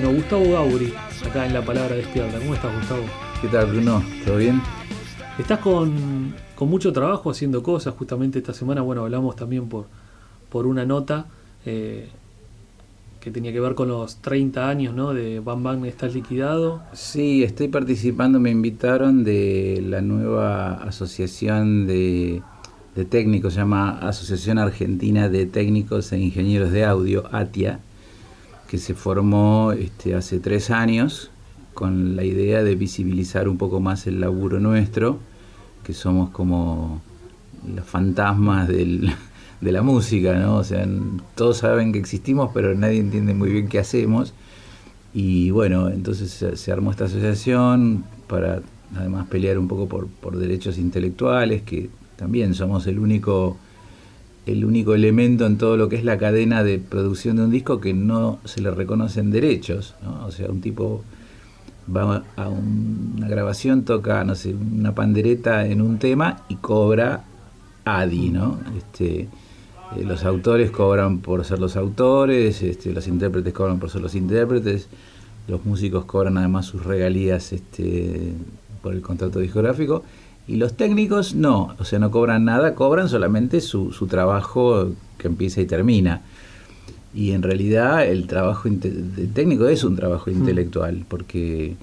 Bueno, Gustavo Gauri, acá en La Palabra Despierta. ¿Cómo estás, Gustavo? ¿Qué tal, Bruno? ¿Todo bien? Estás con mucho trabajo haciendo cosas. Justamente esta semana, bueno, hablamos también por una nota que tenía que ver con los 30 años, ¿no? De Bam Bam Estás Liquidado. Sí, estoy participando, me invitaron de la nueva asociación de técnicos, se llama Asociación Argentina de Técnicos e Ingenieros de Audio, ATIA, que se formó hace 3 años con la idea de visibilizar un poco más el laburo nuestro, que somos como los fantasmas de la música, ¿no? O sea, todos saben que existimos, pero nadie entiende muy bien qué hacemos. Y bueno, entonces se armó esta asociación para además pelear un poco por derechos intelectuales, que también somos el único elemento en todo lo que es la cadena de producción de un disco que no se le reconocen derechos, ¿no? O sea, un tipo va a una grabación, toca, no sé, una pandereta en un tema y cobra ADI, ¿no? Los autores cobran por ser los autores, los intérpretes cobran por ser los intérpretes, los músicos cobran además sus regalías por el contrato discográfico, y los técnicos no, o sea, no cobran nada, cobran solamente su trabajo que empieza y termina. Y en realidad el trabajo de técnico es un trabajo intelectual, porque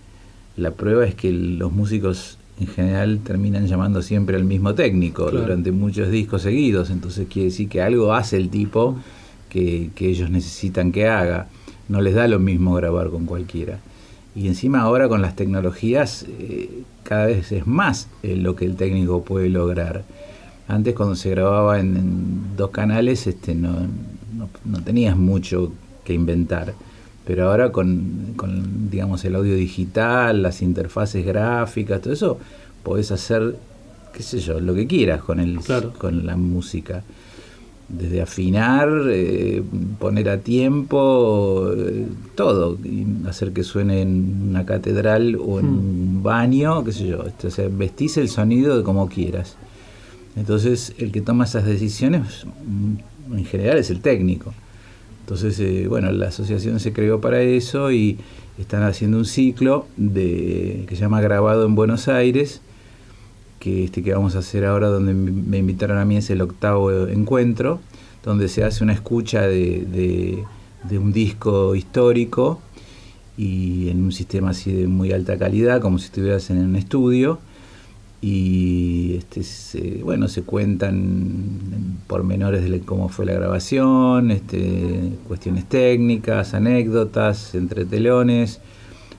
la prueba es que los músicos en general terminan llamando siempre al mismo técnico, claro, durante muchos discos seguidos. Entonces quiere decir que algo hace el tipo que ellos necesitan que haga. No les da lo mismo grabar con cualquiera. Y encima ahora con las tecnologías cada vez es más lo que el técnico puede lograr. Antes, cuando se grababa en 2 canales, no tenías mucho que inventar. Pero ahora con digamos, el audio digital, las interfaces gráficas, todo eso, podés hacer, qué sé yo, lo que quieras Claro, con la música. Desde afinar, poner a tiempo, todo. Y hacer que suene en una catedral o en un baño, qué sé yo. O sea, vestís el sonido de como quieras. Entonces, el que toma esas decisiones, en general, es el técnico. Entonces, bueno, la asociación se creó para eso y están haciendo un ciclo que se llama Grabado en Buenos Aires, que vamos a hacer ahora, donde me invitaron a mí, es el 8º encuentro, donde se hace una escucha de un disco histórico y en un sistema así de muy alta calidad, como si estuvieras en un estudio. Y se cuentan pormenores de cómo fue la grabación, cuestiones técnicas, anécdotas, entretelones.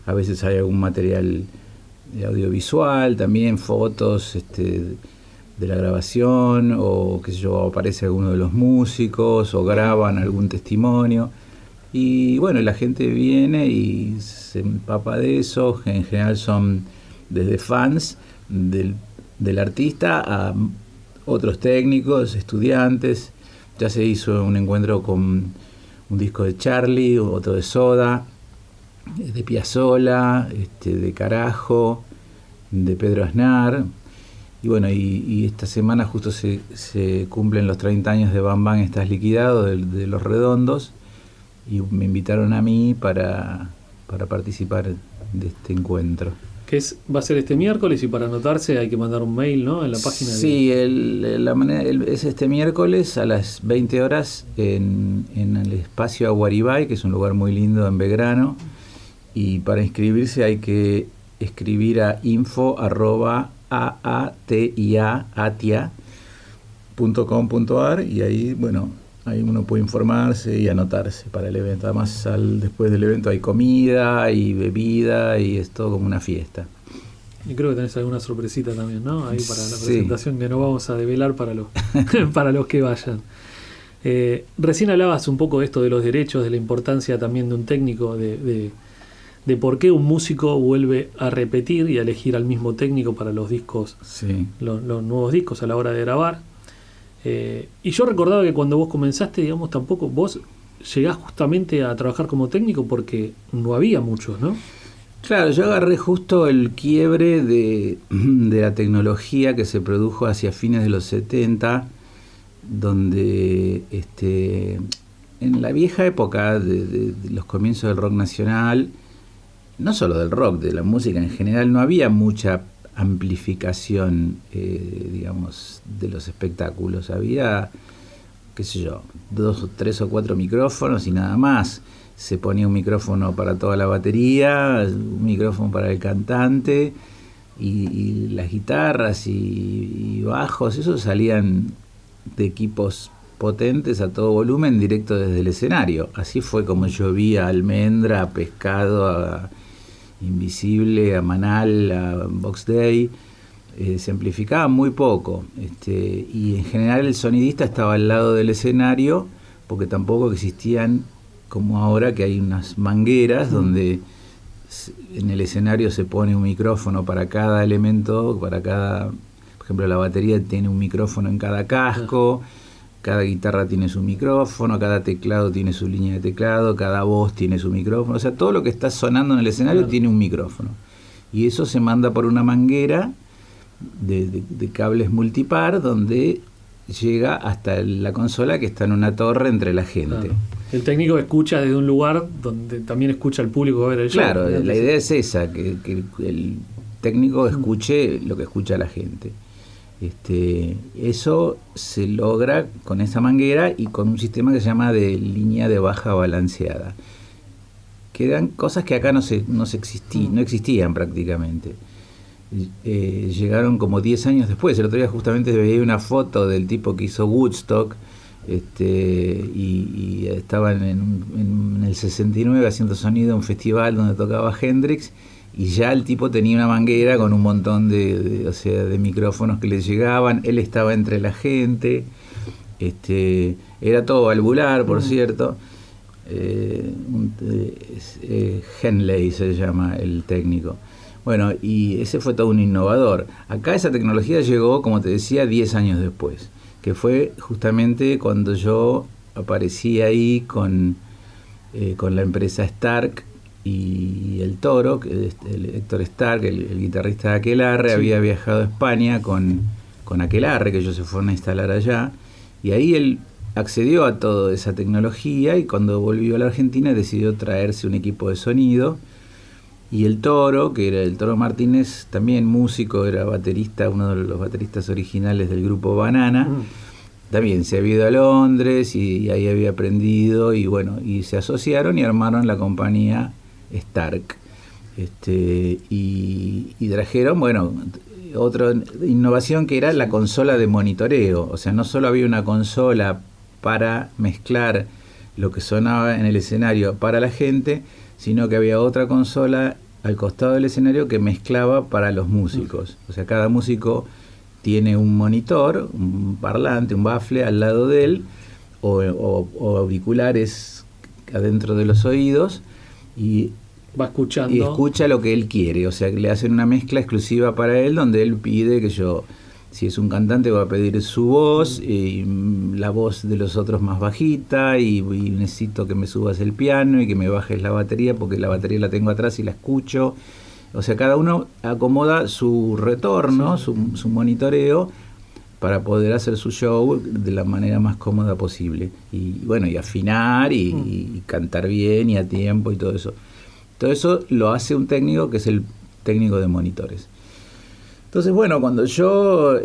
A veces hay algún material audiovisual, también fotos de la grabación, o qué sé yo, aparece alguno de los músicos, o graban algún testimonio. Y bueno, la gente viene y se empapa de eso. En general son desde fans del artista a otros técnicos, estudiantes. Ya se hizo un encuentro con un disco de Charlie, otro de Soda, de Piazzolla, de Carajo, de Pedro Aznar. Y bueno, y esta semana justo se cumplen los 30 años de Bam Bam Estás Liquidado, de Los Redondos, y me invitaron a mí para participar de este encuentro. va a ser este miércoles, y para anotarse hay que mandar un mail, ¿no? En la página. Sí, es este miércoles a las 20 horas en el espacio Aguaribay, que es un lugar muy lindo en Belgrano. Y para inscribirse hay que escribir a info@atia.com.ar, y ahí, bueno, ahí uno puede informarse y anotarse para el evento. Además, después del evento hay comida y bebida y es todo como una fiesta. Y creo que tenés alguna sorpresita también, ¿no? Ahí para la Sí, presentación, que no vamos a develar para los para los que vayan. Recién hablabas un poco de esto de los derechos, de la importancia también de un técnico, de por qué un músico vuelve a repetir y a elegir al mismo técnico para los discos, sí. los nuevos discos a la hora de grabar. Y yo recordaba que cuando vos comenzaste, digamos, tampoco vos llegás justamente a trabajar como técnico porque no había muchos, ¿no? Claro, yo agarré justo el quiebre de la tecnología que se produjo hacia fines de los 70, donde en la vieja época de los comienzos del rock nacional, no solo del rock, de la música en general, no había mucha amplificación, digamos, de los espectáculos. Había, qué sé yo, 2, 3 o 4 micrófonos y nada más. Se ponía un micrófono para toda la batería, un micrófono para el cantante, y las guitarras y bajos, eso salían de equipos potentes a todo volumen, directo desde el escenario. Así fue como yo vi a Almendra, a Pescado, a Invisible, a Manal, a Box Day. Se amplificaba muy poco, y en general el sonidista estaba al lado del escenario, porque tampoco existían, como ahora, que hay unas mangueras donde en el escenario se pone un micrófono para cada elemento, para cada, por ejemplo, la batería tiene un micrófono en cada casco, cada guitarra tiene su micrófono, cada teclado tiene su línea de teclado, cada voz tiene su micrófono, o sea, todo lo que está sonando en el escenario tiene un micrófono, y eso se manda por una manguera de cables multipar, donde llega hasta la consola, que está en una torre entre la gente. Claro. El técnico escucha desde un lugar donde también escucha al público a ver el show. Claro, la idea es esa, que el técnico escuche lo que escucha la gente. Eso se logra con esa manguera y con un sistema que se llama de línea de baja balanceada, que eran cosas que acá no existían prácticamente. Llegaron como 10 años después. El otro día justamente veía una foto del tipo que hizo Woodstock, y estaban en el 69 haciendo sonido en un festival donde tocaba Hendrix, y ya el tipo tenía una manguera con un montón de micrófonos que le llegaban. Él estaba entre la gente, era todo valvular, por cierto. Henley se llama el técnico. Bueno, y ese fue todo un innovador. Acá esa tecnología llegó, como te decía, 10 años después, que fue justamente cuando yo aparecí ahí con la empresa Stark y el Toro, que el Héctor Stark, el guitarrista de Aquelarre, sí. Había viajado a España con Aquelarre, que ellos se fueron a instalar allá, y ahí él accedió a toda esa tecnología, y cuando volvió a la Argentina decidió traerse un equipo de sonido. Y el Toro, que era el Toro Martínez, también músico, era baterista, uno de los bateristas originales del grupo Banana, también se había ido a Londres y ahí había aprendido, y bueno, y se asociaron y armaron la compañía Stark. Y trajeron, bueno, otra innovación, que era la consola de monitoreo. O sea, no solo había una consola para mezclar lo que sonaba en el escenario para la gente, sino que había otra consola al costado del escenario que mezclaba para los músicos. O sea, cada músico tiene un monitor, un parlante, un bafle al lado de él, o auriculares adentro de los oídos, y va escuchando y escucha lo que él quiere. O sea, que le hacen una mezcla exclusiva para él, donde él pide que si es un cantante, va a pedir su voz, y la voz de los otros más bajita, y necesito que me subas el piano y que me bajes la batería, porque la batería la tengo atrás y la escucho. O sea, cada uno acomoda su retorno, sí. su monitoreo, para poder hacer su show de la manera más cómoda posible. Y bueno, y afinar, y cantar bien y a tiempo y todo eso. Todo eso lo hace un técnico, que es el técnico de monitores. Entonces, bueno, cuando yo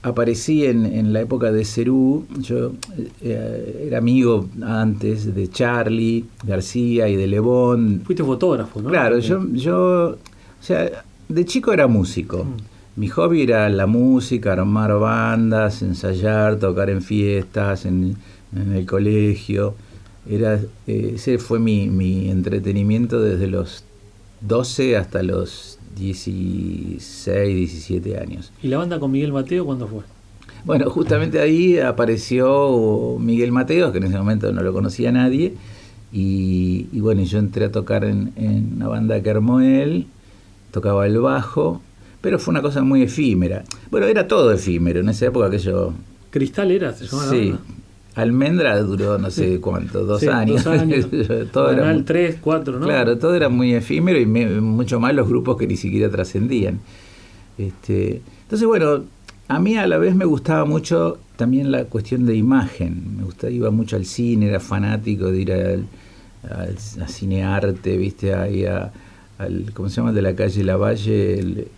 aparecí en la época de Cerú, yo era amigo antes de Charlie García y de Lebón. Fuiste fotógrafo, ¿no? Claro, yo, o sea, de chico era músico. Mi hobby era la música, armar bandas, ensayar, tocar en fiestas, en el colegio. Ese fue mi entretenimiento desde los 12 hasta los 16, 17 años. ¿Y la banda con Miguel Mateo cuándo fue? Bueno, justamente ahí apareció Miguel Mateos, que en ese momento no lo conocía nadie, y bueno, yo entré a tocar en una banda que armó él, tocaba el bajo, pero fue una cosa muy efímera. Bueno, era todo efímero en esa época que yo... ¿Cristal era? ¿Se llamaba la banda? Almendra duró no sé cuánto, 2 años. 2 años. Todo Banal, era muy, 3, 4, ¿no? Claro, todo era muy efímero, y mucho más los grupos que ni siquiera trascendían. Entonces, bueno, a mí a la vez me gustaba mucho también la cuestión de imagen. Iba mucho al cine, era fanático de ir a Cinearte, viste, ahí al, ¿cómo se llama? El de la calle Lavalle,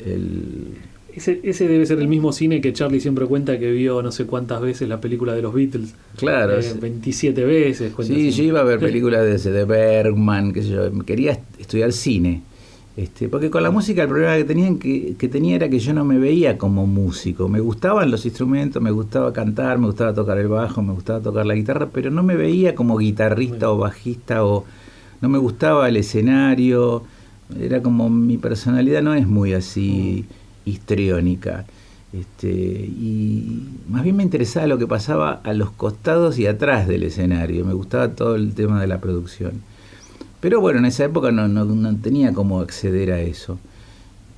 Ese debe ser el mismo cine que Charlie siempre cuenta que vio no sé cuántas veces la película de los Beatles. Claro. 27 veces. Sí, yo iba a ver películas de Bergman, qué sé yo. Quería estudiar cine. Porque con la música el problema que tenía era que yo no me veía como músico. Me gustaban los instrumentos, me gustaba cantar, me gustaba tocar el bajo, me gustaba tocar la guitarra, pero no me veía como guitarrista o bajista, o no me gustaba el escenario. Era como mi personalidad no es muy así histriónica. Y más bien me interesaba lo que pasaba a los costados y atrás del escenario. Me gustaba todo el tema de la producción. Pero bueno, en esa época no tenía cómo acceder a eso.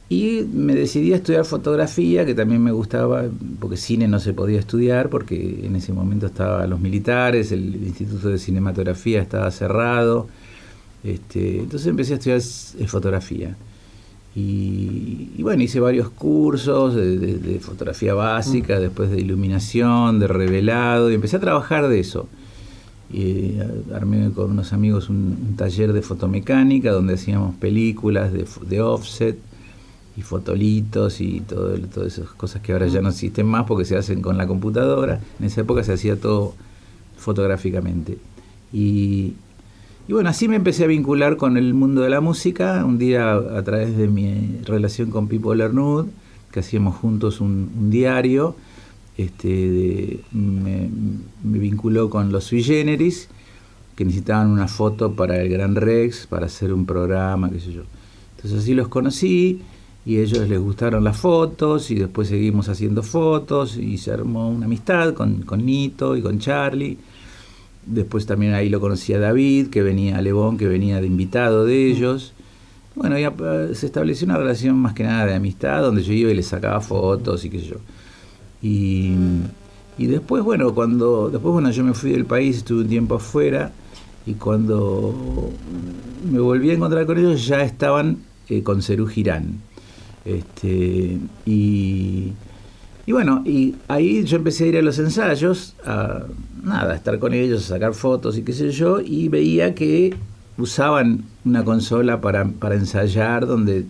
Y me decidí a estudiar fotografía, que también me gustaba, porque cine no se podía estudiar, porque en ese momento estaban los militares, el Instituto de Cinematografía estaba cerrado. Entonces empecé a estudiar fotografía. Y bueno, hice varios cursos de fotografía básica, después de iluminación, de revelado, y empecé a trabajar de eso. Y armé con unos amigos un taller de fotomecánica donde hacíamos películas de offset y fotolitos y todas esas cosas que ahora ya no existen más porque se hacen con la computadora. En esa época se hacía todo fotográficamente. Y bueno, así me empecé a vincular con el mundo de la música. Un día, a través de mi relación con Pipo Lernud, que hacíamos juntos un diario, me vinculó con los Sui Generis, que necesitaban una foto para el Gran Rex, para hacer un programa, qué sé yo. Entonces así los conocí, y a ellos les gustaron las fotos, y después seguimos haciendo fotos, y se armó una amistad con Nito y con Charlie. Después también ahí lo conocí a David, que venía a Lebón, que venía de invitado de ellos. Bueno, ya se estableció una relación más que nada de amistad, donde yo iba y les sacaba fotos y qué sé yo. Y después, bueno, yo me fui del país, estuve un tiempo afuera, y cuando me volví a encontrar con ellos ya estaban con Serú Girán. Y bueno, y ahí yo empecé a ir a los ensayos, a estar con ellos, a sacar fotos y qué sé yo, y veía que usaban una consola para ensayar, donde,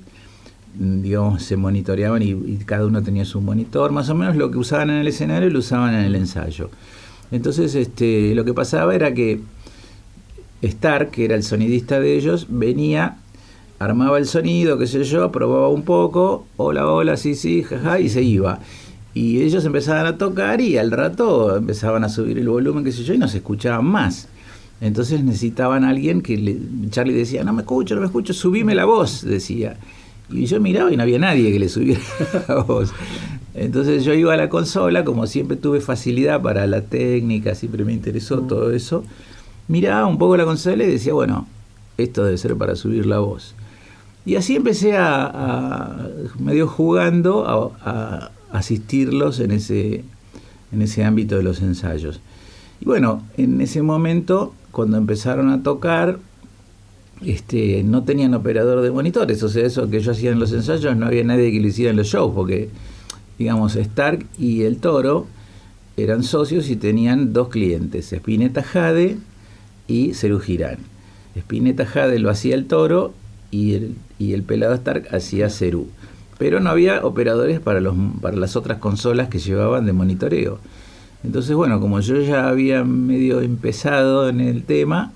digamos, se monitoreaban y cada uno tenía su monitor. Más o menos lo que usaban en el escenario lo usaban en el ensayo. Entonces lo que pasaba era que Stark, que era el sonidista de ellos, venía, armaba el sonido, qué sé yo, probaba un poco, hola, sí, jaja, y se iba. Y ellos empezaban a tocar y al rato empezaban a subir el volumen, qué sé yo, y no se escuchaban más. Entonces necesitaban a alguien Charlie decía, no me escucho, subime la voz, decía. Y yo miraba y no había nadie que le subiera la voz. Entonces yo iba a la consola, como siempre tuve facilidad para la técnica, siempre me interesó todo eso. Miraba un poco la consola y decía, bueno, esto debe ser para subir la voz. Y así empecé medio jugando a asistirlos en ese ámbito de los ensayos. Y bueno, en ese momento, cuando empezaron a tocar, no tenían operador de monitores, o sea, eso que yo hacía en los ensayos, no había nadie que lo hiciera en los shows, porque, digamos, Stark y el Toro eran socios y tenían dos clientes, Spinetta Jade y Serú Girán. Spinetta Jade lo hacía el Toro y el pelado Stark hacía Serú. Pero no había operadores para las otras consolas que llevaban de monitoreo. Entonces, bueno, como yo ya había medio empezado en el tema,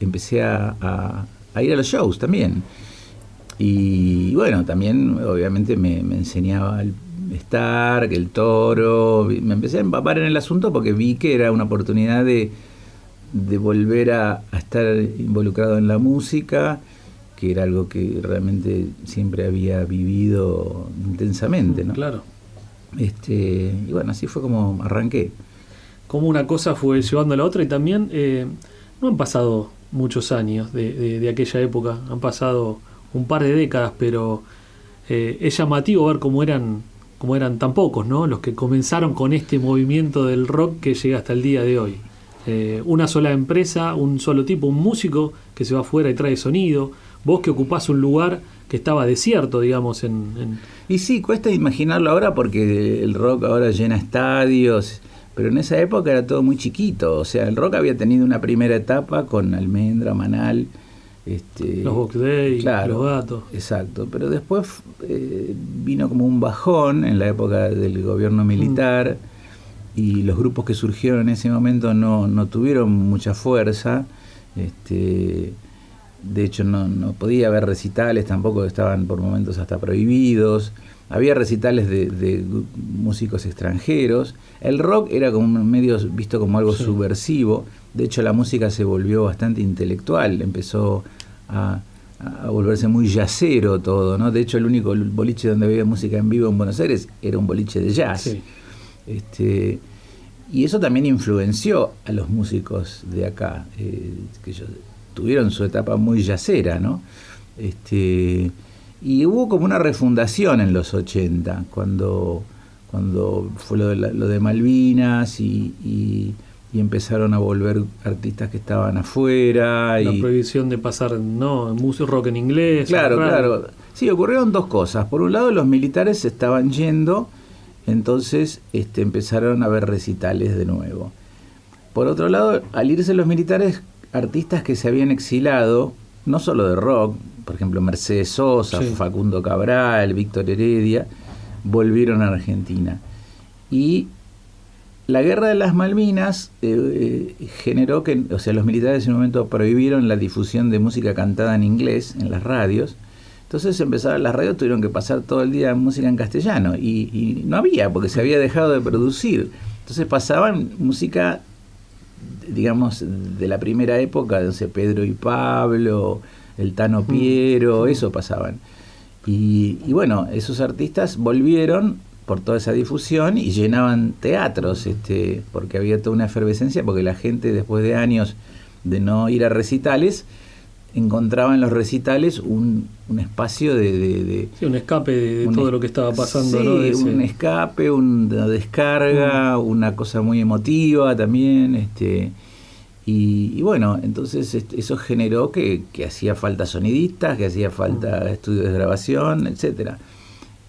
empecé a ir a los shows también. Y bueno, también obviamente me enseñaba el Stark, el Toro, me empecé a empapar en el asunto porque vi que era una oportunidad de volver a estar involucrado en la música, que era algo que realmente siempre había vivido intensamente, ¿no? Claro. Y bueno, así fue como arranqué. Como una cosa fue llevando a la otra, y también no han pasado muchos años de aquella época, han pasado un par de décadas, pero es llamativo ver cómo eran tan pocos, ¿no? Los que comenzaron con este movimiento del rock que llega hasta el día de hoy. Una sola empresa, un solo tipo, un músico que se va afuera y trae sonido, vos que ocupás un lugar que estaba desierto, digamos, Y sí, cuesta imaginarlo ahora porque el rock ahora llena estadios, pero en esa época era todo muy chiquito. O sea, el rock había tenido una primera etapa con Almendra, Manal, los Box Day, claro, los Gatos. Exacto, pero después vino como un bajón en la época del gobierno militar y los grupos que surgieron en ese momento no tuvieron mucha fuerza. De hecho no podía haber recitales, tampoco estaban por momentos hasta prohibidos. Había recitales de músicos extranjeros. El rock era como medio visto como algo subversivo. De hecho, la música se volvió bastante intelectual. Empezó a volverse muy jazzero todo, ¿no? De hecho, el único boliche donde había música en vivo en Buenos Aires era un boliche de jazz. Sí. Y eso también influenció a los músicos de acá, que ellos tuvieron su etapa muy jazzera, ¿no? Y hubo como una refundación en los 80, cuando fue lo de Malvinas y empezaron a volver artistas que estaban afuera. La prohibición de pasar rock en inglés. Claro. Sí, ocurrieron dos cosas. Por un lado, los militares se estaban yendo, entonces empezaron a haber recitales de nuevo. Por otro lado, al irse los militares, artistas que se habían exilado, no solo de rock, por ejemplo Mercedes Sosa, Facundo Cabral, Víctor Heredia, volvieron a Argentina. Y la guerra de las Malvinas generó que, o sea, los militares en un momento prohibieron la difusión de música cantada en inglés en las radios. Entonces las radios tuvieron que pasar todo el día música en castellano y no había, porque se había dejado de producir. Entonces pasaban música, digamos, de la primera época, no sé, Pedro y Pablo, el Tano Piero, eso pasaban. Y bueno, esos artistas volvieron por toda esa difusión y llenaban teatros, porque había toda una efervescencia, porque la gente, después de años de no ir a recitales, encontraba en los recitales un espacio de un escape de todo lo que estaba pasando. Sí, ¿no? Un escape, una descarga, una cosa muy emotiva también. Y bueno, entonces eso generó que hacía falta sonidistas, que hacía falta estudios de grabación, etcétera.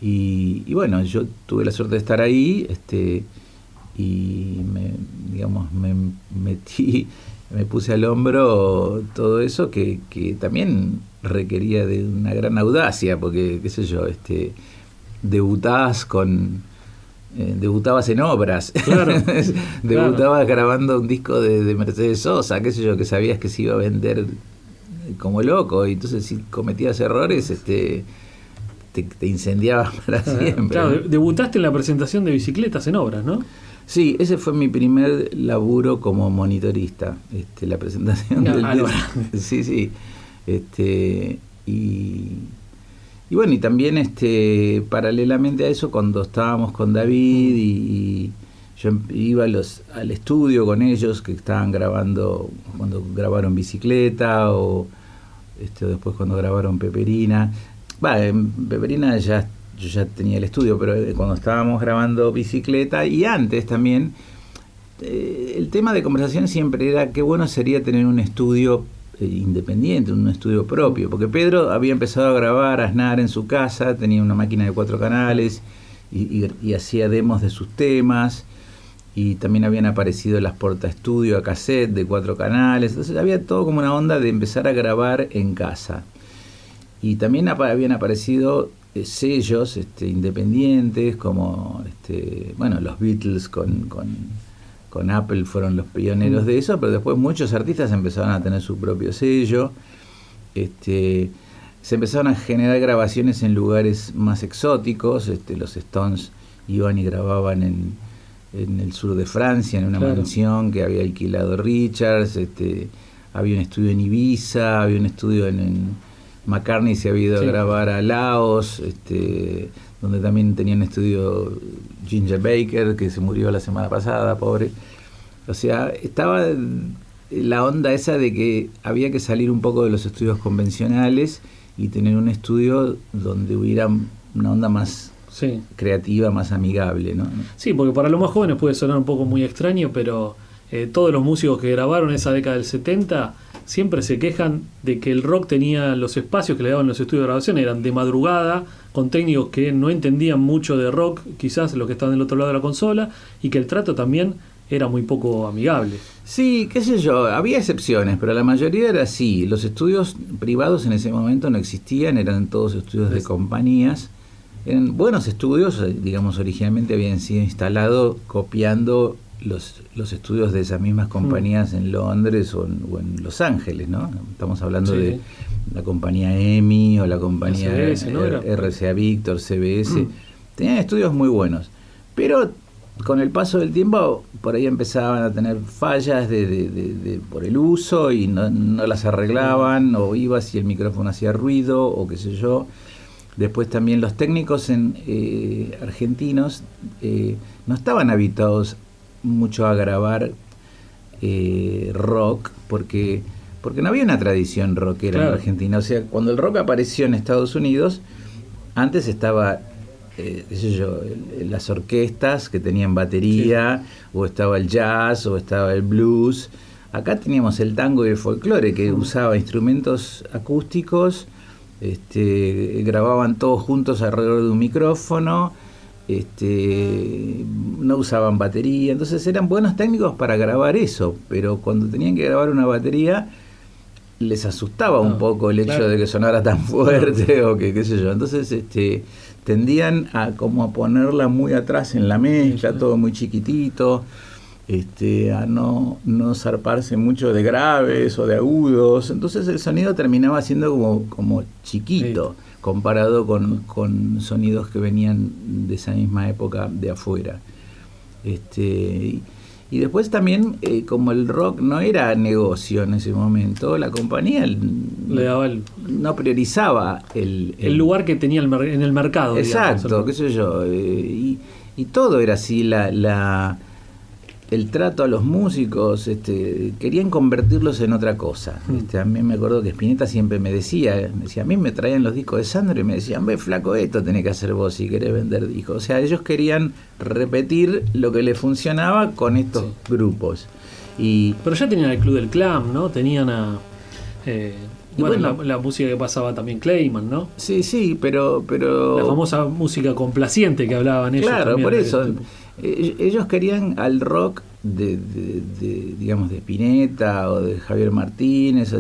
Y bueno, yo tuve la suerte de estar ahí, y me puse al hombro todo eso que también requería de una gran audacia, porque, qué sé yo, debutabas en obras, claro, debutabas grabando un disco de Mercedes Sosa, qué sé yo, que sabías que se iba a vender como loco, y entonces si cometías errores, te incendiabas para siempre. Claro, ¿no? Debutaste en la presentación de Bicicletas en Obras, ¿no? Sí, ese fue mi primer laburo como monitorista, la presentación Sí. Y bueno, y también paralelamente a eso, cuando estábamos con David y yo iba al estudio con ellos, que estaban grabando, cuando grabaron Bicicleta o después cuando grabaron Peperina. En Peperina yo ya tenía el estudio, pero cuando estábamos grabando Bicicleta y antes también, el tema de conversación siempre era qué bueno sería tener un estudio independiente, un estudio propio, porque Pedro había empezado a grabar Aznar en su casa, tenía una máquina de 4 canales y hacía demos de sus temas, y también habían aparecido las portaestudio a cassette de 4 canales, entonces había todo como una onda de empezar a grabar en casa. Y también habían aparecido sellos independientes, como los Beatles con Apple fueron los pioneros de eso, pero después muchos artistas empezaron a tener su propio sello. Se empezaron a generar grabaciones en lugares más exóticos. Los Stones iban y grababan en el sur de Francia, en una mansión que había alquilado Richards. Había un estudio en Ibiza, había un estudio en McCartney se había ido a grabar a Laos, donde también tenía un estudio Ginger Baker, que se murió la semana pasada, pobre. O sea, estaba la onda esa de que había que salir un poco de los estudios convencionales y tener un estudio donde hubiera una onda más creativa, más amigable, ¿no? Sí, porque para los más jóvenes puede sonar un poco muy extraño, pero todos los músicos que grabaron esa década del 70 siempre se quejan de que el rock tenía los espacios que le daban los estudios de grabación, eran de madrugada, con técnicos que no entendían mucho de rock, quizás los que estaban del otro lado de la consola, y que el trato también era muy poco amigable. Sí, qué sé yo, había excepciones, pero la mayoría era así. Los estudios privados en ese momento no existían, eran todos estudios de compañías. Eran buenos estudios, digamos, originalmente habían sido instalados copiando los estudios de esas mismas compañías en Londres o en Los Ángeles, ¿no? Estamos hablando de la compañía EMI o la compañía CBS, ¿no? RCA Victor, CBS. Tenían estudios muy buenos, pero con el paso del tiempo por ahí empezaban a tener fallas por el uso y no las arreglaban, o ibas y el micrófono hacía ruido o qué sé yo. Después también los técnicos argentinos no estaban habituados mucho a grabar rock porque no había una tradición rockera en Argentina. O sea, cuando el rock apareció en Estados Unidos, antes estaba qué sé yo, las orquestas que tenían batería, o estaba el jazz, o estaba el blues. Acá teníamos el tango y el folclore, que usaba instrumentos acústicos, grababan todos juntos alrededor de un micrófono, no usaban batería, entonces eran buenos técnicos para grabar eso, pero cuando tenían que grabar una batería les asustaba un poco el hecho de que sonara tan fuerte o que qué sé yo. Entonces tendían a como a ponerla muy atrás en la mezcla, todo muy chiquitito, a no zarparse mucho de graves o de agudos. Entonces el sonido terminaba siendo como chiquito comparado con sonidos que venían de esa misma época de afuera. Y después también, como el rock no era negocio en ese momento, la compañía le daba no priorizaba el lugar que tenía en el mercado. Exacto, digamos, qué sé yo. Y todo era así, el trato a los músicos, querían convertirlos en otra cosa. A mí me acuerdo que Spinetta siempre me decía, a mí me traían los discos de Sandro y me decían, ve flaco, esto tenés que hacer vos si querés vender discos. O sea, ellos querían repetir lo que les funcionaba con estos grupos. Pero ya tenían el Club del Clan, ¿no? Tenían la música que pasaba también Clayman, ¿no? Sí, pero la famosa música complaciente que hablaban ellos. Claro, también, por eso. Ellos querían al rock digamos, de Spinetta o de Javier Martínez,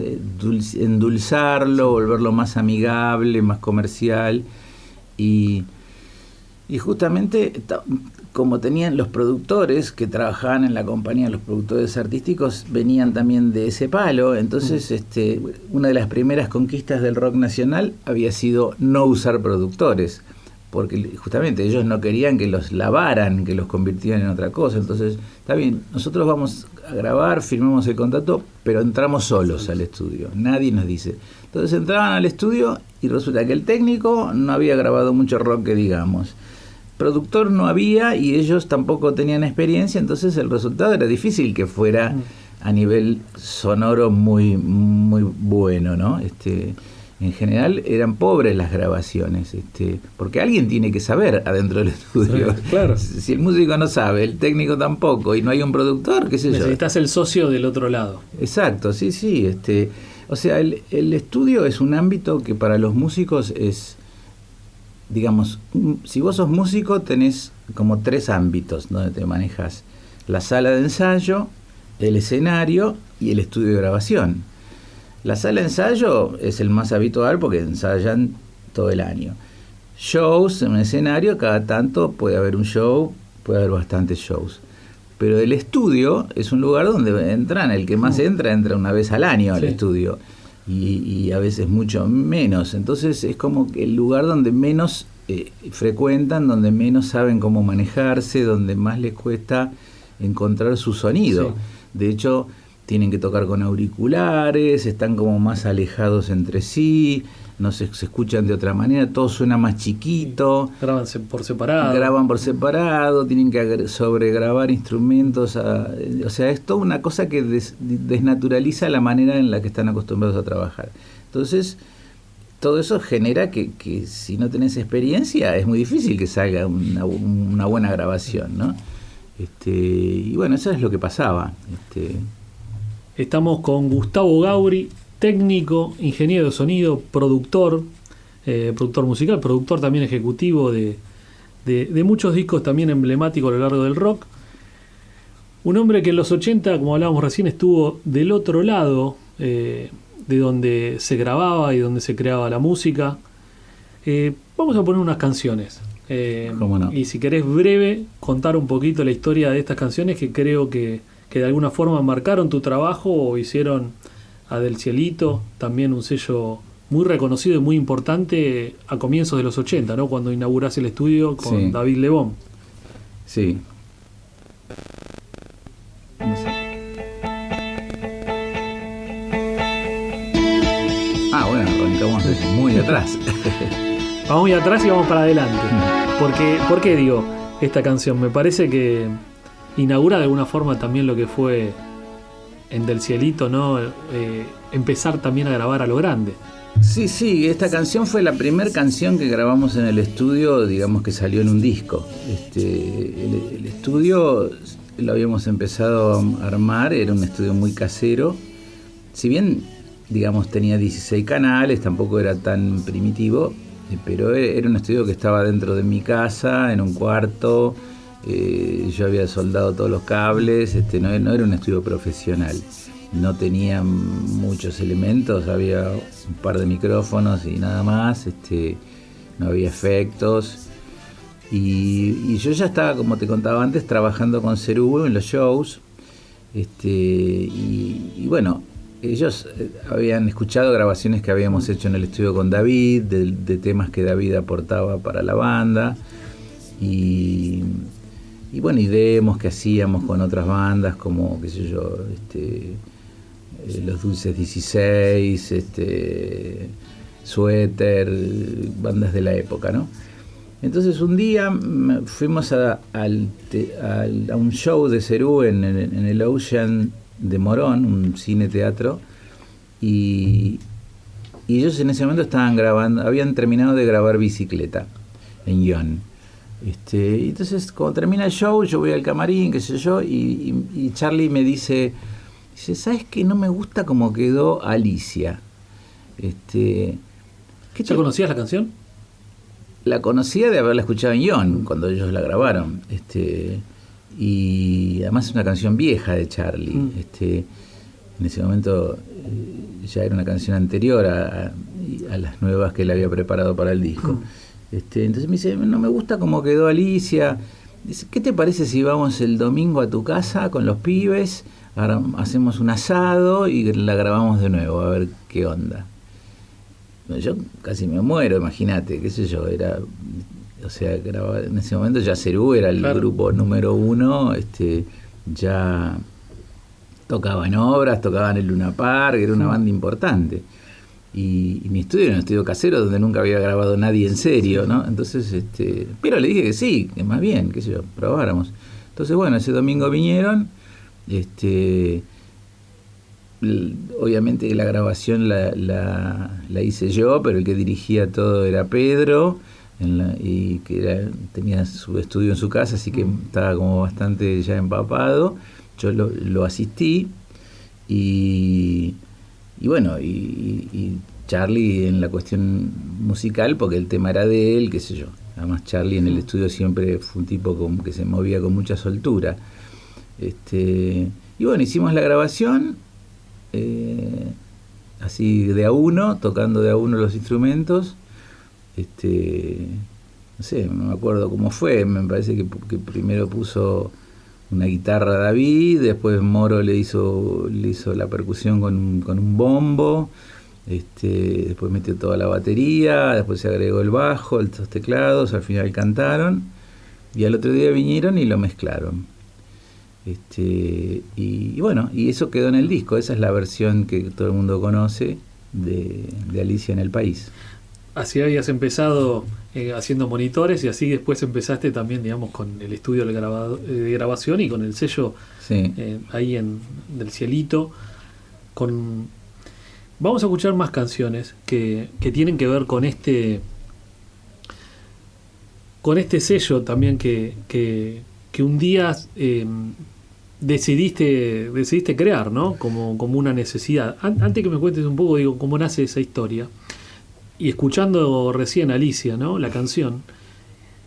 endulzarlo, volverlo más amigable, más comercial. Y justamente como tenían los productores que trabajaban en la compañía, los productores artísticos venían también de ese palo. Entonces una de las primeras conquistas del rock nacional había sido no usar productores, porque justamente ellos no querían que los lavaran, que los convirtieran en otra cosa. Entonces, está bien, nosotros vamos a grabar, firmamos el contrato, pero entramos solos al estudio, nadie nos dice. Entonces entraban al estudio y resulta que el técnico no había grabado mucho rock que digamos, productor no había y ellos tampoco tenían experiencia, entonces el resultado era difícil que fuera a nivel sonoro muy, muy bueno, ¿no? En general eran pobres las grabaciones, porque alguien tiene que saber adentro del estudio. Sí, claro. Si el músico no sabe, el técnico tampoco, y no hay un productor, qué sé yo. Necesitas el socio del otro lado. Exacto, sí. O sea, el estudio es un ámbito que para los músicos es, digamos, si vos sos músico tenés como 3 ámbitos donde te manejas: la sala de ensayo, el escenario y el estudio de grabación. La sala de ensayo es el más habitual porque ensayan todo el año. Shows en un escenario, cada tanto puede haber un show, puede haber bastantes shows. Pero el estudio es un lugar donde entran, el que más entra una vez al año al estudio. Y a veces mucho menos. Entonces es como que el lugar donde menos frecuentan, donde menos saben cómo manejarse, donde más les cuesta encontrar su sonido. Sí. De hecho, tienen que tocar con auriculares, están como más alejados entre sí, no se escuchan de otra manera, todo suena más chiquito. Graban por separado. Graban por separado, tienen que sobregrabar instrumentos. O sea, es toda una cosa que desnaturaliza la manera en la que están acostumbrados a trabajar. Entonces, todo eso genera que si no tenés experiencia, es muy difícil que salga una buena grabación, ¿no? Y bueno, eso es lo que pasaba. Estamos con Gustavo Gauri, técnico, ingeniero de sonido, productor musical, productor también ejecutivo de muchos discos también emblemáticos a lo largo del rock. Un hombre que en los 80, como hablábamos recién, estuvo del otro lado de donde se grababa y donde se creaba la música. Vamos a poner unas canciones. ¿Cómo no? Y si querés breve, contar un poquito la historia de estas canciones que creo que de alguna forma marcaron tu trabajo o hicieron a Del Cielito también un sello muy reconocido y muy importante a comienzos de los 80, ¿no? Cuando inaugurás el estudio con David Lebón. Sí. Bueno, arrancamos muy atrás. Vamos muy atrás y vamos para adelante. ¿Por qué digo esta canción? Me parece que inaugura de alguna forma también lo que fue en Del Cielito, ¿no? Empezar también a grabar a lo grande. Sí, esta canción fue la primera canción que grabamos en el estudio, digamos que salió en un disco. El estudio lo habíamos empezado a armar, era un estudio muy casero. Si bien, digamos, tenía 16 canales, tampoco era tan primitivo, pero era un estudio que estaba dentro de mi casa, en un cuarto. Yo había soldado todos los cables, no era un estudio profesional. No tenía muchos elementos, había un par de micrófonos y nada más, no había efectos. Y yo ya estaba, como te contaba antes, trabajando con Cerú en los shows. Y bueno, ellos habían escuchado grabaciones que habíamos hecho en el estudio con David, de temas que David aportaba para la banda. Y bueno, y demos que hacíamos con otras bandas como, qué sé yo, Los Dulces 16, Suéter, bandas de la época, ¿no? Entonces un día fuimos a un show de Cerú en el Ocean de Morón, un cine-teatro, y ellos en ese momento estaban grabando, habían terminado de grabar Bicicleta en Ion. Entonces cuando termina el show yo voy al camarín, qué sé yo, y Charlie me dice, ¿sabes qué? No me gusta cómo quedó Alicia. ¿Ya conocías la canción? La conocía de haberla escuchado en Ion cuando ellos la grabaron, y además es una canción vieja de Charlie. En ese momento ya era una canción anterior a las nuevas que él había preparado para el disco. Entonces me dice, no me gusta cómo quedó Alicia. Dice, ¿qué te parece si vamos el domingo a tu casa con los pibes, ahora hacemos un asado y la grabamos de nuevo, a ver qué onda? Yo casi me muero, imagínate, qué sé yo, en ese momento ya Cerú era el grupo número 1, ya tocaba en obras, tocaba en el Luna Park, era una banda importante. Y mi estudio era un estudio casero donde nunca había grabado nadie en serio, ¿no? Entonces, pero le dije que sí, que más bien, qué sé yo, probáramos. Entonces, bueno, ese domingo vinieron, obviamente la grabación la hice yo, pero el que dirigía todo era Pedro, y que tenía su estudio en su casa, así que estaba como bastante ya empapado. Yo lo asistí y bueno, y Charlie en la cuestión musical, porque el tema era de él, qué sé yo. Además Charlie en el estudio siempre fue un tipo que se movía con mucha soltura. Y bueno, hicimos la grabación así de a uno, tocando de a uno los instrumentos. No sé, no me acuerdo cómo fue, me parece que primero puso una guitarra David, después Moro le hizo la percusión con un bombo, después metió toda la batería, después se agregó el bajo, los teclados, al final cantaron, y al otro día vinieron y lo mezclaron. Y bueno, y eso quedó en el disco. Esa es la versión que todo el mundo conoce de Alicia en el País. Así habías empezado haciendo monitores y así después empezaste también, digamos, con el estudio de grabación y con el sello ahí Del Cielito. Vamos a escuchar más canciones que tienen que ver con este sello también que que un día decidiste crear, ¿no? Como una necesidad. Antes que me cuentes un poco, digo, cómo nace esa historia, y escuchando recién Alicia, ¿no? La canción,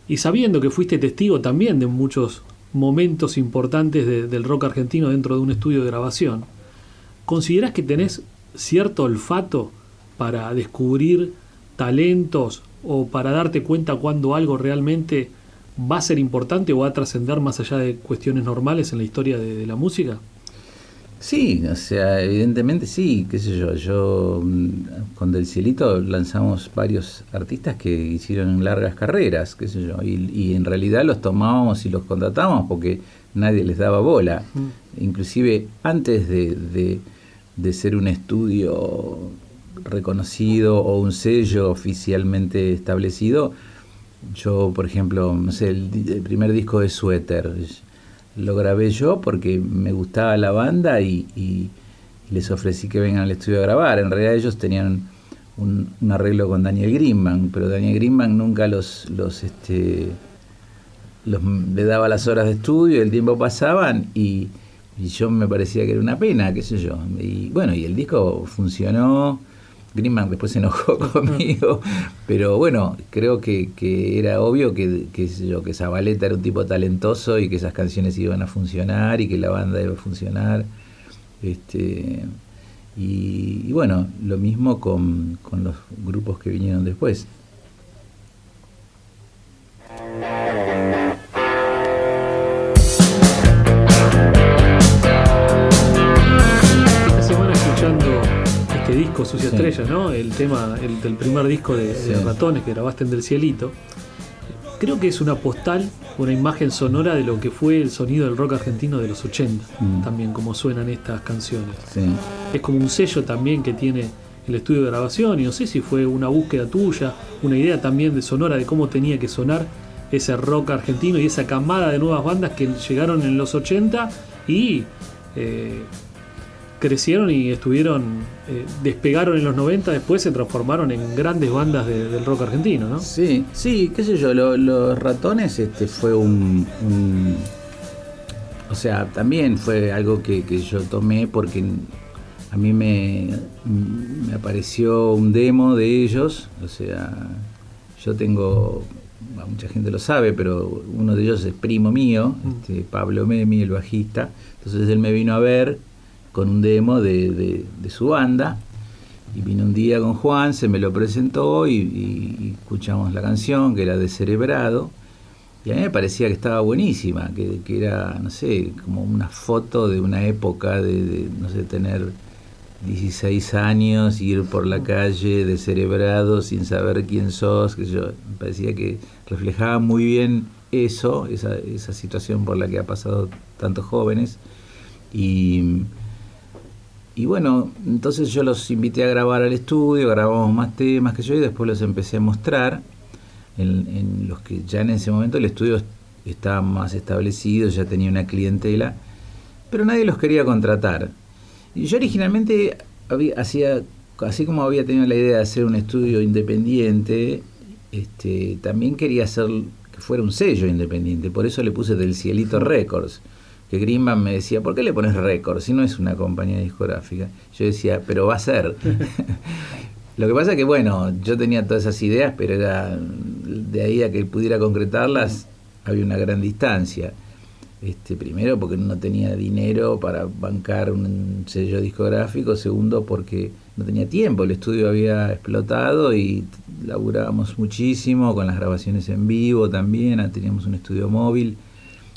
y sabiendo que fuiste testigo también de muchos momentos importantes del rock argentino dentro de un estudio de grabación, ¿considerás que tenés cierto olfato para descubrir talentos o para darte cuenta cuando algo realmente va a ser importante o va a trascender más allá de cuestiones normales en la historia de la música? Sí, o sea, evidentemente sí, qué sé yo, con Del Cielito lanzamos varios artistas que hicieron largas carreras, qué sé yo, y en realidad los tomábamos y los contratábamos porque nadie les daba bola. Inclusive antes de ser un estudio reconocido o un sello oficialmente establecido, yo, por ejemplo, no sé, el primer disco de Suéter lo grabé yo porque me gustaba la banda y les ofrecí que vengan al estudio a grabar. En realidad ellos tenían un arreglo con Daniel Greenbank, pero Daniel Greenbank nunca le daba las horas de estudio, el tiempo pasaban y yo me parecía que era una pena, qué sé yo. Y bueno, y el disco funcionó. Greenbank después se enojó conmigo, pero bueno, creo que era obvio que Zabaleta era un tipo talentoso y que esas canciones iban a funcionar y que la banda iba a funcionar. Y bueno, lo mismo con los grupos que vinieron después. Esta semana escuchando este disco Sucia Sí. Estrella, ¿no? El tema del primer disco de Ratones que grabaste en Del Cielito. Creo que es una postal, una imagen sonora de lo que fue el sonido del rock argentino de los 80, también como suenan estas canciones. Sí. Es como un sello también que tiene el estudio de grabación, y no sé si fue una búsqueda tuya, una idea también de sonora de cómo tenía que sonar ese rock argentino y esa camada de nuevas bandas que llegaron en los 80 y crecieron y despegaron en los 90, después se transformaron en grandes bandas del rock argentino, ¿no? Sí, qué sé yo, los Ratones fue o sea, también fue algo que yo tomé porque a mí me apareció un demo de ellos, o sea, yo tengo, mucha gente lo sabe, pero uno de ellos es primo mío, Pablo Memi, el bajista, entonces él me vino a ver con un demo de su banda, y vino un día con Juan, se me lo presentó y escuchamos la canción, que era Descerebrado, y a mí me parecía que estaba buenísima, que era, no sé, como una foto de una época de no sé, tener 16 años, ir por la calle descerebrado, sin saber quién sos, que yo, me parecía que reflejaba muy bien eso, esa situación por la que ha pasado tantos jóvenes, y bueno, entonces yo los invité a grabar al estudio, grabamos más temas que yo y después los empecé a mostrar en los que ya en ese momento el estudio estaba más establecido, ya tenía una clientela, pero nadie los quería contratar. Y yo originalmente así como había tenido la idea de hacer un estudio independiente, también quería hacer que fuera un sello independiente, por eso le puse Del Cielito Records. Que Greenbank me decía, ¿por qué le pones Records si no es una compañía discográfica? Yo decía, pero va a ser. Lo que pasa es que, bueno, yo tenía todas esas ideas, pero era de ahí a que pudiera concretarlas, había una gran distancia. Primero porque no tenía dinero para bancar un sello discográfico, segundo porque no tenía tiempo, el estudio había explotado y laburábamos muchísimo con las grabaciones en vivo también, teníamos un estudio móvil.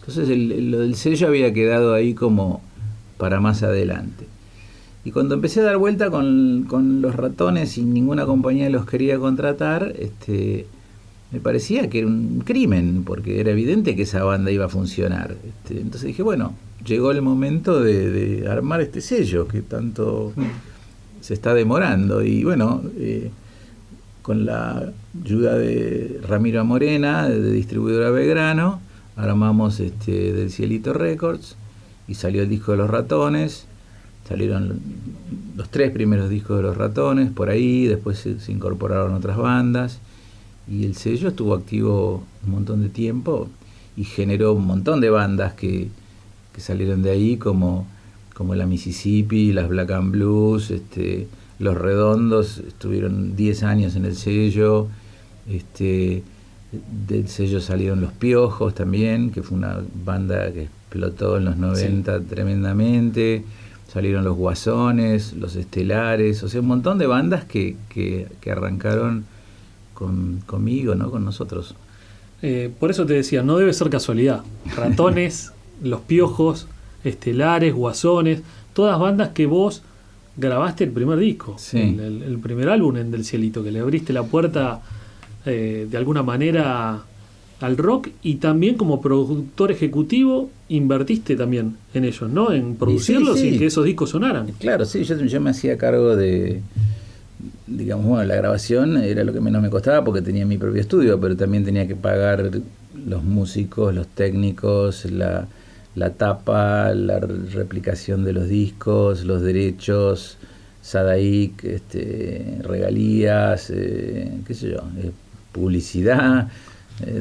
Entonces lo del sello había quedado ahí como para más adelante. Y cuando empecé a dar vuelta con los Ratones y ninguna compañía los quería contratar, me parecía que era un crimen, porque era evidente que esa banda iba a funcionar. Entonces dije, bueno, llegó el momento de armar este sello que tanto se está demorando. Y bueno, con la ayuda de Ramiro Morena, de Distribuidora Belgrano, armamos Del Cielito Records y salió el disco de los Ratones, salieron los 3 primeros discos de los Ratones por ahí, después se incorporaron otras bandas y el sello estuvo activo un montón de tiempo y generó un montón de bandas que salieron de ahí, como la Mississippi, las Black and Blues, Los Redondos, estuvieron 10 años en el sello, del sello salieron Los Piojos también, que fue una banda que explotó en los 90 tremendamente, salieron Los Guasones, Los Estelares, o sea, un montón de bandas que arrancaron conmigo, ¿no? Con nosotros. Por eso te decía, no debe ser casualidad. Ratones, Los Piojos, Estelares, Guasones, todas bandas que vos grabaste el primer disco, sí. el primer álbum en Del Cielito, que le abriste la puerta de alguna manera al rock, y también como productor ejecutivo invertiste también en ellos, ¿no? En producirlos y que esos discos sonaran. Claro, sí, yo me hacía cargo de, digamos, bueno, la grabación era lo que menos me costaba porque tenía mi propio estudio, pero también tenía que pagar los músicos, los técnicos, la tapa, la replicación de los discos, los derechos, Sadaic, regalías, qué sé yo, publicidad.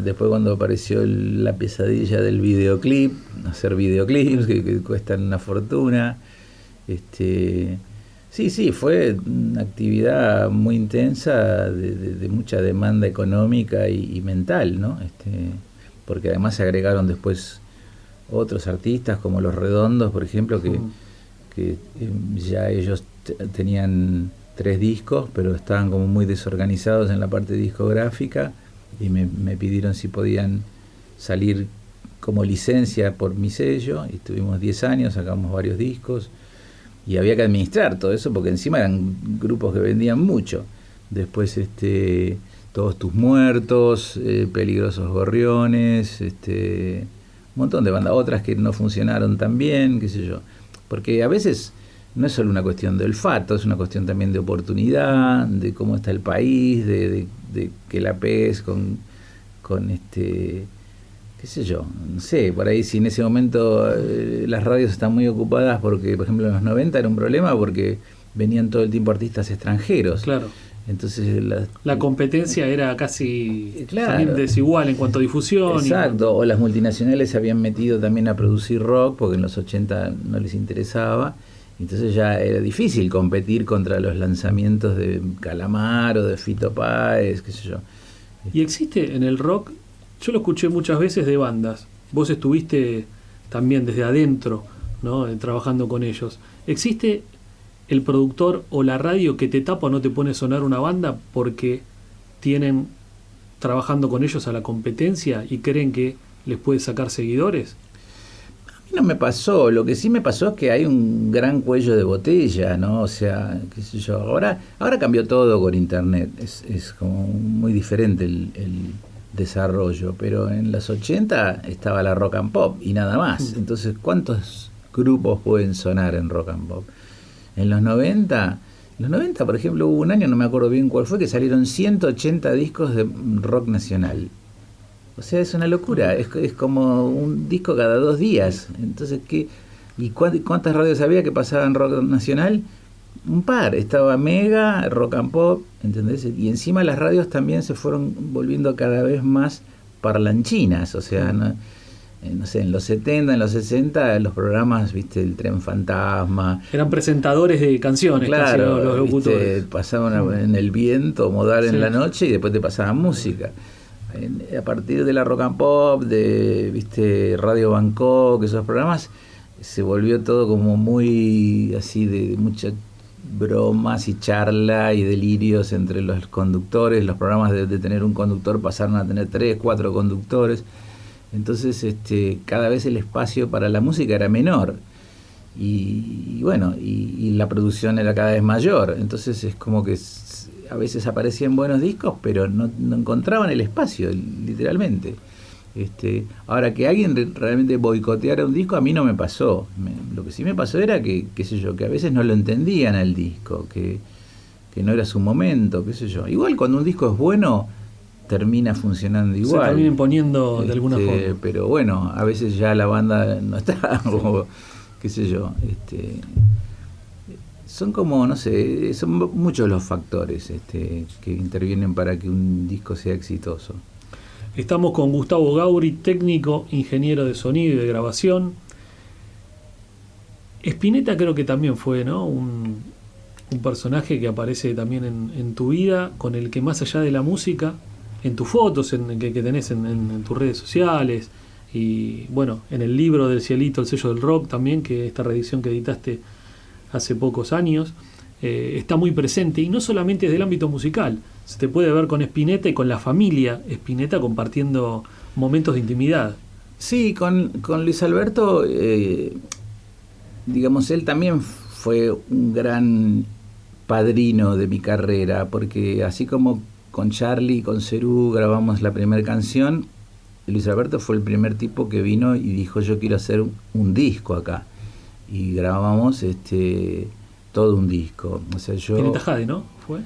Después cuando apareció la pesadilla del videoclip, hacer videoclips que cuestan una fortuna. Sí, fue una actividad muy intensa de mucha demanda económica y mental, ¿no? Porque además se agregaron después otros artistas como Los Redondos, por ejemplo, que ya ellos tenían 3 discos, pero estaban como muy desorganizados en la parte discográfica, y me pidieron si podían salir como licencia por mi sello, y estuvimos 10 años, sacamos varios discos, y había que administrar todo eso porque encima eran grupos que vendían mucho. Después Todos Tus Muertos, Peligrosos Gorriones, un montón de bandas, otras que no funcionaron tan bien, qué sé yo, porque a veces no es solo una cuestión de olfato, es una cuestión también de oportunidad, de cómo está el país, de que la pegues con qué sé yo, no sé, por ahí si en ese momento las radios están muy ocupadas, porque por ejemplo en los 90 era un problema porque venían todo el tiempo artistas extranjeros. Claro. Entonces la competencia era casi claro, también desigual en cuanto a difusión. Exacto, o las multinacionales se habían metido también a producir rock porque en los 80 no les interesaba. Entonces ya era difícil competir contra los lanzamientos de Calamaro, de Fito Páez, qué sé yo. Y existe en el rock, yo lo escuché muchas veces de bandas, vos estuviste también desde adentro, ¿no? Trabajando con ellos. ¿Existe el productor o la radio que te tapa o no te pone a sonar una banda porque tienen trabajando con ellos a la competencia y creen que les puede sacar seguidores? No me pasó, lo que sí me pasó es que hay un gran cuello de botella, ¿no? O sea, qué sé yo, ahora cambió todo con internet, es como muy diferente el desarrollo, pero en los 80 estaba la rock and pop y nada más. Entonces, ¿cuántos grupos pueden sonar en rock and pop? En los 90, por ejemplo, hubo un año, no me acuerdo bien cuál fue, que salieron 180 discos de rock nacional. O sea, es una locura, es como un disco cada 2 días. Entonces, ¿y cuántas radios había que pasaban rock nacional? Un par, estaba Mega, Rock and Pop, ¿entendés? Y encima las radios también se fueron volviendo cada vez más parlanchinas, o sea, no sé, en los 70, en los 60, los programas, viste, el Tren Fantasma. Eran presentadores de canciones, claro, los locutores. Pasaban en el viento, modal en la noche, y después te pasaban música. A partir de la Rock and Pop, de Radio Bangkok, esos programas, se volvió todo como muy así de muchas bromas y charla y delirios entre los conductores. Los programas de tener un conductor pasaron a tener 3, 4 conductores. Entonces cada vez el espacio para la música era menor y bueno, y la producción era cada vez mayor. Entonces es como que a veces aparecían buenos discos, pero no encontraban el espacio, literalmente. Ahora, que alguien realmente boicoteara un disco, a mí no me pasó. Lo que sí me pasó era que, qué sé yo, que a veces no lo entendían al disco, que no era su momento, qué sé yo. Igual cuando un disco es bueno, termina funcionando igual. Se termina imponiendo de alguna forma. Pero bueno, a veces ya la banda no está, o qué sé yo. Son como, no sé, son muchos los factores que intervienen para que un disco sea exitoso. Estamos con Gustavo Gauri, técnico, ingeniero de sonido y de grabación. Spinetta creo que también fue, ¿no? un personaje que aparece también en tu vida, con el que más allá de la música, en tus fotos que tenés en tus redes sociales, y bueno, en el libro del Cielito, el sello del rock también, que esta reedición que editaste hace pocos años, está muy presente, y no solamente desde el ámbito musical, se te puede ver con Spinetta y con la familia Spinetta compartiendo momentos de intimidad. Sí, con Luis Alberto, digamos, él también fue un gran padrino de mi carrera, porque así como con Charlie y con Cerú grabamos la primera canción, Luis Alberto fue el primer tipo que vino y dijo: yo quiero hacer un disco acá, y grabamos todo un disco. O sea, yo Spinetta Jade, ¿no? ¿Fue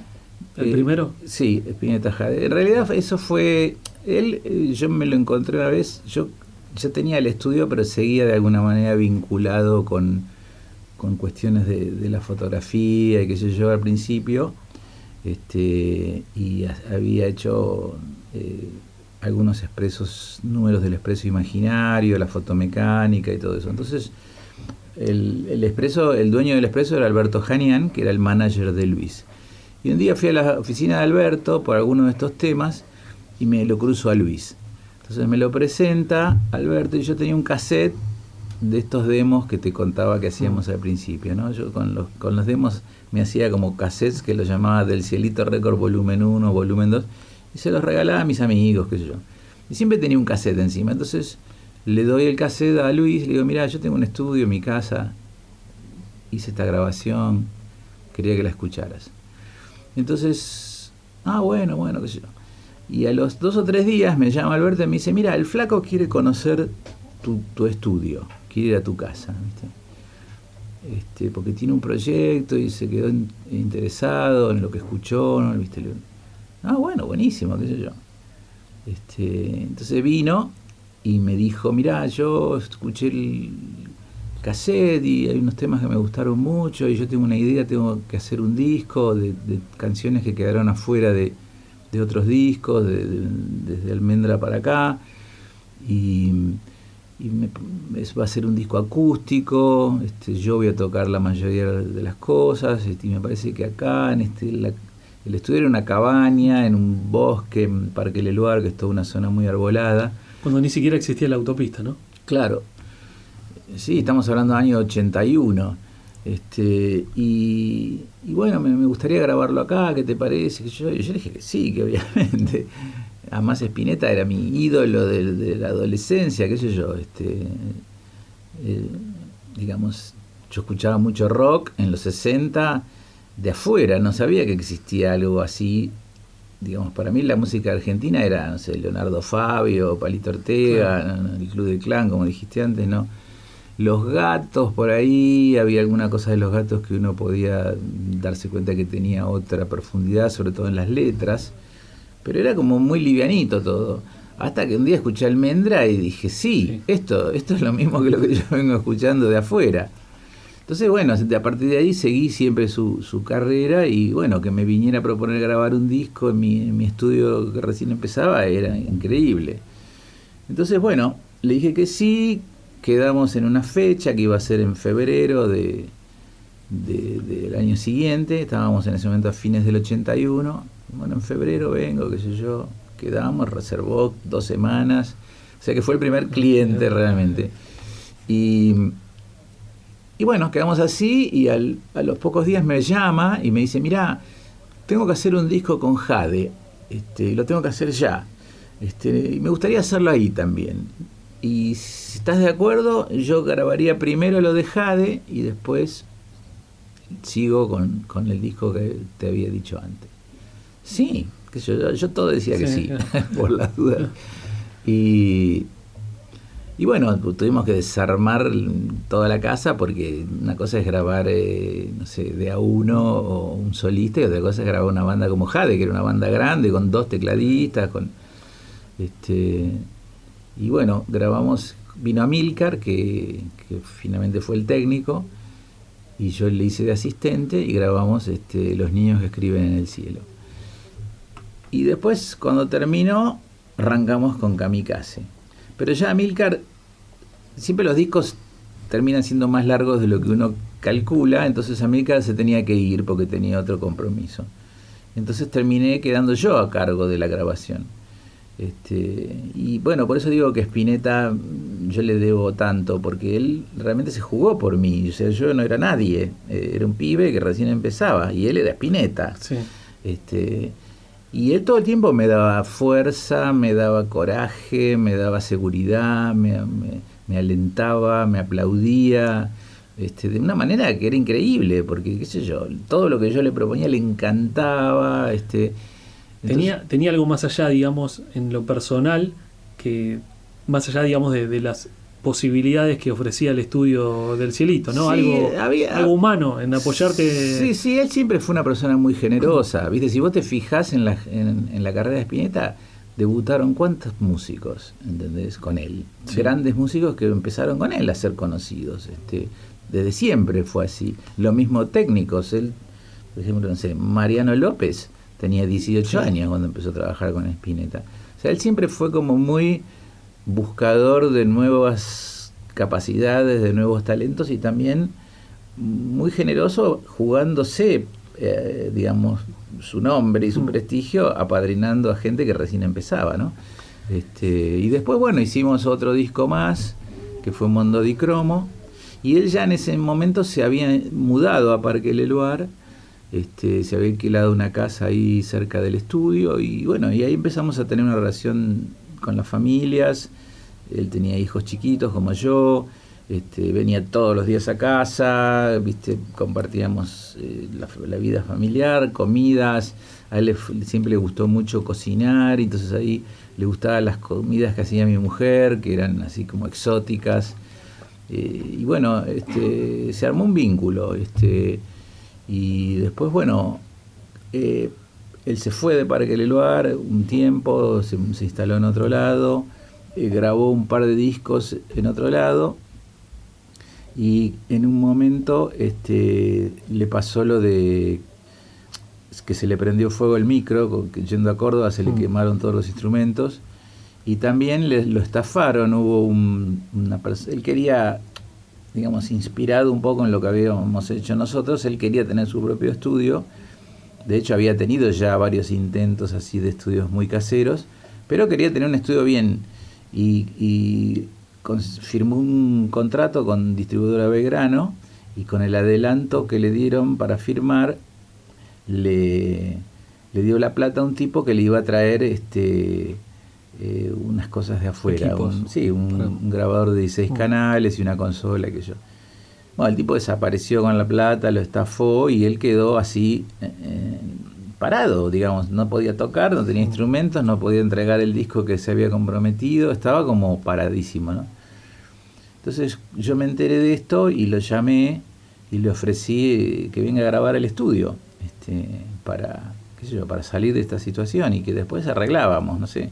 el primero? Sí, Spinetta Jade. En realidad eso fue él. Yo me lo encontré una vez. Yo tenía el estudio, pero seguía de alguna manera vinculado con cuestiones de la fotografía y qué sé yo al principio, y había hecho algunos números del expreso imaginario, la fotomecánica y todo eso. Entonces el expreso, el dueño del expreso era Alberto Janian, que era el manager de Luis. Y un día fui a la oficina de Alberto por alguno de estos temas y me lo cruzo a Luis. Entonces me lo presenta Alberto, y yo tenía un cassette de estos demos que te contaba que hacíamos al principio, ¿no? Yo con los demos me hacía como cassettes, que los llamaba Del Cielito Record volumen 1, volumen 2, y se los regalaba a mis amigos, qué sé yo. Y siempre tenía un cassette encima. Entonces le doy el cassette a Luis, le digo: mira, yo tengo un estudio en mi casa, hice esta grabación, quería que la escucharas. Entonces, bueno, qué sé yo. Y a los 2 o 3 días me llama Alberto y me dice: mira, el flaco quiere conocer tu estudio, quiere ir a tu casa, ¿viste? Porque tiene un proyecto y se quedó interesado en lo que escuchó, ¿no? ¿Viste? Bueno, buenísimo, qué sé yo. Entonces vino y me dijo: mirá, yo escuché el cassette y hay unos temas que me gustaron mucho, y yo tengo una idea, tengo que hacer un disco de canciones que quedaron afuera de otros discos, desde Almendra para acá, y va a ser un disco acústico, yo voy a tocar la mayoría de las cosas, y me parece que acá el estudio era una cabaña en un bosque, en Parque Leluar, que es toda una zona muy arbolada. Cuando ni siquiera existía la autopista, ¿no? Claro, sí, estamos hablando del año 81. Y bueno, me gustaría grabarlo acá, ¿qué te parece? Yo le dije que sí, que obviamente. Además Spinetta era mi ídolo de la adolescencia, qué sé yo. Digamos, yo escuchaba mucho rock en los 60 de afuera, no sabía que existía algo así. Digamos, para mí la música argentina era, no sé, Leonardo Fabio, Palito Ortega, claro, ¿no? El Club del Clan, como dijiste antes, ¿no? Los Gatos, por ahí había alguna cosa de Los Gatos que uno podía darse cuenta que tenía otra profundidad, sobre todo en las letras, pero era como muy livianito todo. Hasta que un día escuché Almendra y dije: sí, esto es lo mismo que lo que yo vengo escuchando de afuera. Entonces, bueno, a partir de ahí seguí siempre su carrera, y bueno, que me viniera a proponer grabar un disco en mi estudio que recién empezaba era increíble. Entonces, bueno, le dije que sí, quedamos en una fecha que iba a ser en febrero del año siguiente, estábamos en ese momento a fines del 81, bueno, en febrero vengo, qué sé yo, quedamos, reservó 2 semanas, o sea que fue el primer cliente realmente. Y bueno, quedamos así, y a los pocos días me llama y me dice: mirá, tengo que hacer un disco con Jade, lo tengo que hacer ya, y me gustaría hacerlo ahí también. Y si estás de acuerdo, yo grabaría primero lo de Jade y después sigo con el disco que te había dicho antes. Sí, que yo todo decía que sí, por las dudas. Y bueno, tuvimos que desarmar toda la casa, porque una cosa es grabar, no sé, de a uno o un solista, y otra cosa es grabar una banda como Jade, que era una banda grande, con 2 tecladistas, y bueno, grabamos, vino Amílcar, que finalmente fue el técnico, y yo le hice de asistente, y grabamos Los niños que escriben en el cielo. Y después, cuando terminó, arrancamos con Kamikaze. Pero ya Amílcar, siempre los discos terminan siendo más largos de lo que uno calcula, entonces Amílcar se tenía que ir porque tenía otro compromiso. Entonces terminé quedando yo a cargo de la grabación. Y bueno, por eso digo que Spinetta yo le debo tanto, porque él realmente se jugó por mí. O sea, yo no era nadie, era un pibe que recién empezaba y él era Spinetta. Sí. Y él todo el tiempo me daba fuerza, me daba coraje, me daba seguridad, me alentaba, me aplaudía, de una manera que era increíble, porque qué sé yo, todo lo que yo le proponía le encantaba. Tenía algo más allá, digamos, en lo personal, que más allá, digamos, de las posibilidades que ofrecía el estudio del Cielito, ¿no? Sí, algo humano en apoyarte. Sí, él siempre fue una persona muy generosa, ¿viste? Si vos te fijás en la carrera de Spinetta, debutaron cuántos músicos, ¿entendés? Con él. Sí. Grandes músicos que empezaron con él a ser conocidos. Desde siempre fue así. Lo mismo técnicos. Él, por ejemplo, no sé, Mariano López tenía 18 años cuando empezó a trabajar con Spinetta. O sea, él siempre fue como muy buscador de nuevas capacidades, de nuevos talentos, y también muy generoso jugándose, digamos, su nombre y su prestigio, apadrinando a gente que recién empezaba, ¿no? Y después, bueno, hicimos otro disco más, que fue Mondo di Cromo, y él ya en ese momento se había mudado a Parque Leloir, se había alquilado una casa ahí cerca del estudio, y bueno, y ahí empezamos a tener una relación con las familias. Él tenía hijos chiquitos como yo, venía todos los días a casa, compartíamos la vida familiar, comidas. A él siempre le gustó mucho cocinar, entonces ahí le gustaban las comidas que hacía mi mujer, que eran así como exóticas, y bueno, se armó un vínculo, y después, bueno, él se fue de Parque Leloir un tiempo, se instaló en otro lado, grabó un par de discos en otro lado, y en un momento le pasó lo de que se le prendió fuego el micro, yendo a Córdoba se le quemaron todos los instrumentos, y también lo estafaron. Hubo él quería, digamos, inspirado un poco en lo que habíamos hecho nosotros, él quería tener su propio estudio. De hecho había tenido ya varios intentos así de estudios muy caseros, pero quería tener un estudio bien, y firmó un contrato con distribuidora Belgrano, y con el adelanto que le dieron para firmar le dio la plata a un tipo que le iba a traer unas cosas de afuera, un grabador de 16 canales y una consola, que yo. Bueno, el tipo desapareció con la plata, lo estafó, y él quedó así parado, digamos, no podía tocar, no tenía instrumentos, no podía entregar el disco que se había comprometido, estaba como paradísimo, ¿no? Entonces yo me enteré de esto y lo llamé y le ofrecí que venga a grabar el estudio, para, qué sé yo, para salir de esta situación, y que después arreglábamos, no sé.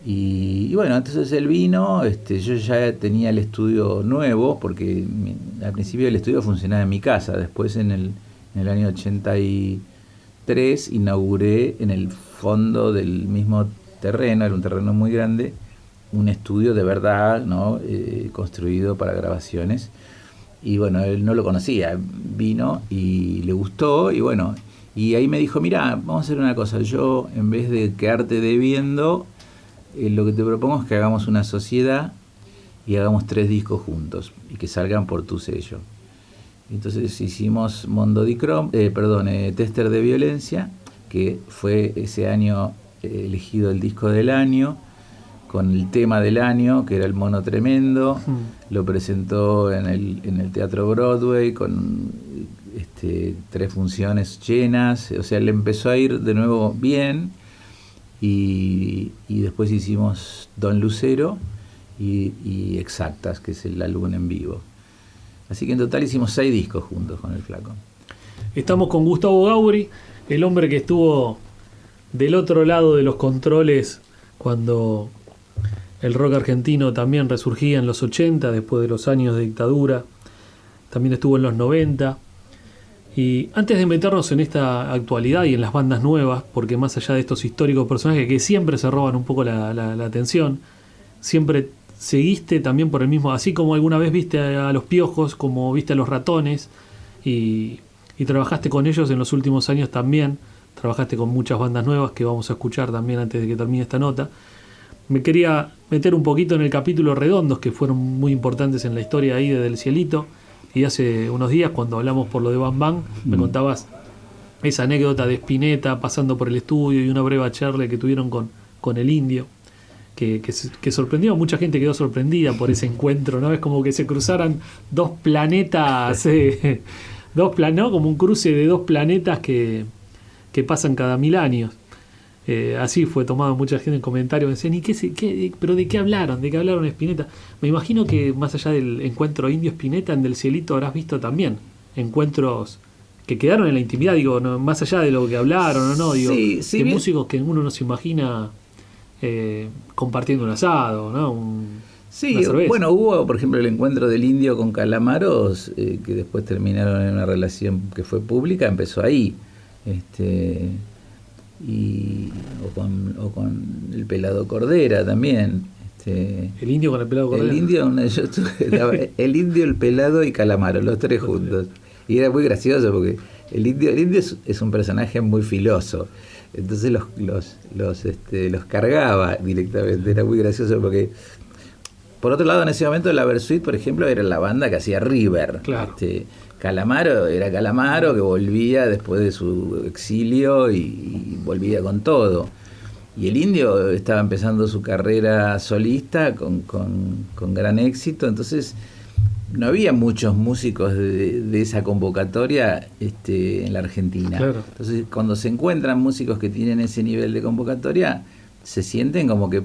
Y bueno, entonces él vino, yo ya tenía el estudio nuevo, porque al principio el estudio funcionaba en mi casa, después en el año 83 inauguré en el fondo del mismo terreno, era un terreno muy grande, un estudio de verdad, ¿no? Construido para grabaciones. Y bueno, él no lo conocía, vino y le gustó, y bueno, y ahí me dijo: mira, vamos a hacer una cosa, yo en vez de quedarte debiendo, lo que te propongo es que hagamos una sociedad y hagamos 3 discos juntos y que salgan por tu sello. Entonces hicimos Mondo di Cromo, Tester de Violencia, que fue ese año elegido el disco del año, con el tema del año, que era El Mono Tremendo. Lo presentó en el Teatro Broadway con 3 funciones llenas, o sea, le empezó a ir de nuevo bien. Y después hicimos Don Lucero y Exactas, que es el álbum en vivo. Así que en total hicimos 6 discos juntos con el Flaco. Estamos con Gustavo Gauri, el hombre que estuvo del otro lado de los controles cuando el rock argentino también resurgía en los 80, después de los años de dictadura. También estuvo en los 90. Y antes de meternos en esta actualidad y en las bandas nuevas, porque más allá de estos históricos personajes que siempre se roban un poco la atención, siempre seguiste también por el mismo, así como alguna vez viste a los Piojos, como viste a los Ratones, y trabajaste con ellos en los últimos años también, trabajaste con muchas bandas nuevas que vamos a escuchar también antes de que termine esta nota. Me quería meter un poquito en el capítulo Redondos, que fueron muy importantes en la historia ahí de Del Cielito, y hace unos días cuando hablamos por lo de Bam Bam, me contabas esa anécdota de Spinetta pasando por el estudio y una breve charla que tuvieron con el Indio, que sorprendió, mucha gente quedó sorprendida por ese encuentro, ¿no? Es como que se cruzaran dos planetas, ¿no? Como un cruce de dos planetas que pasan cada 1000 años. Así fue tomado mucha gente en comentarios. Me decían, ¿pero de qué hablaron? ¿De qué hablaron Spinetta? Me imagino que más allá del encuentro Indio-Spinetta, en Del Cielito habrás visto también encuentros que quedaron en la intimidad, digo, no, más allá de lo que hablaron o no, digo, sí, de bien. músicos que uno no se imagina compartiendo un asado, ¿no? Sí, bueno, hubo, por ejemplo, el encuentro del Indio con Calamaros, que después terminaron en una relación que fue pública, empezó ahí. O con el Pelado Cordera también. El Indio con el Pelado Cordera. El Indio, el Pelado y Calamaro, los tres juntos. Y era muy gracioso porque el Indio es un personaje muy filoso. Entonces los cargaba directamente. Era muy gracioso porque, por otro lado, en ese momento la Versuit, por ejemplo, era la banda que hacía River. Claro. Calamaro era Calamaro, que volvía después de su exilio y volvía con todo. Y el Indio estaba empezando su carrera solista con gran éxito, entonces no había muchos músicos de esa convocatoria en la Argentina. Claro. Entonces, cuando se encuentran músicos que tienen ese nivel de convocatoria, se sienten como que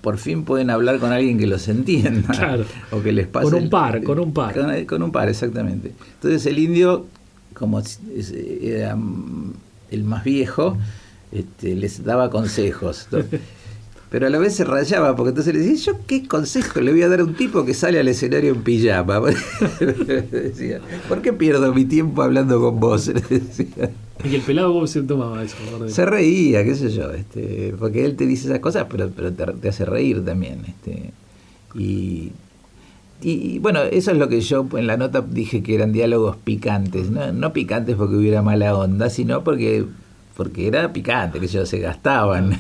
por fin pueden hablar con alguien que los entienda. Claro. O que les pase. Con un par. Con un par, exactamente. Entonces el Indio, como era el más viejo, les daba consejos, ¿no? Pero a la vez se rayaba, porque entonces le decía, ¿yo qué consejo le voy a dar a un tipo que sale al escenario en pijama? Decía, ¿por qué pierdo mi tiempo hablando con vos? Decía. Y el Pelado, ¿cómo se tomaba eso? Se reía, qué sé yo, porque él te dice esas cosas, pero te hace reír también. Y bueno, eso es lo que yo en la nota dije que eran diálogos picantes, no picantes porque hubiera mala onda, sino porque era picante, que ellos se gastaban,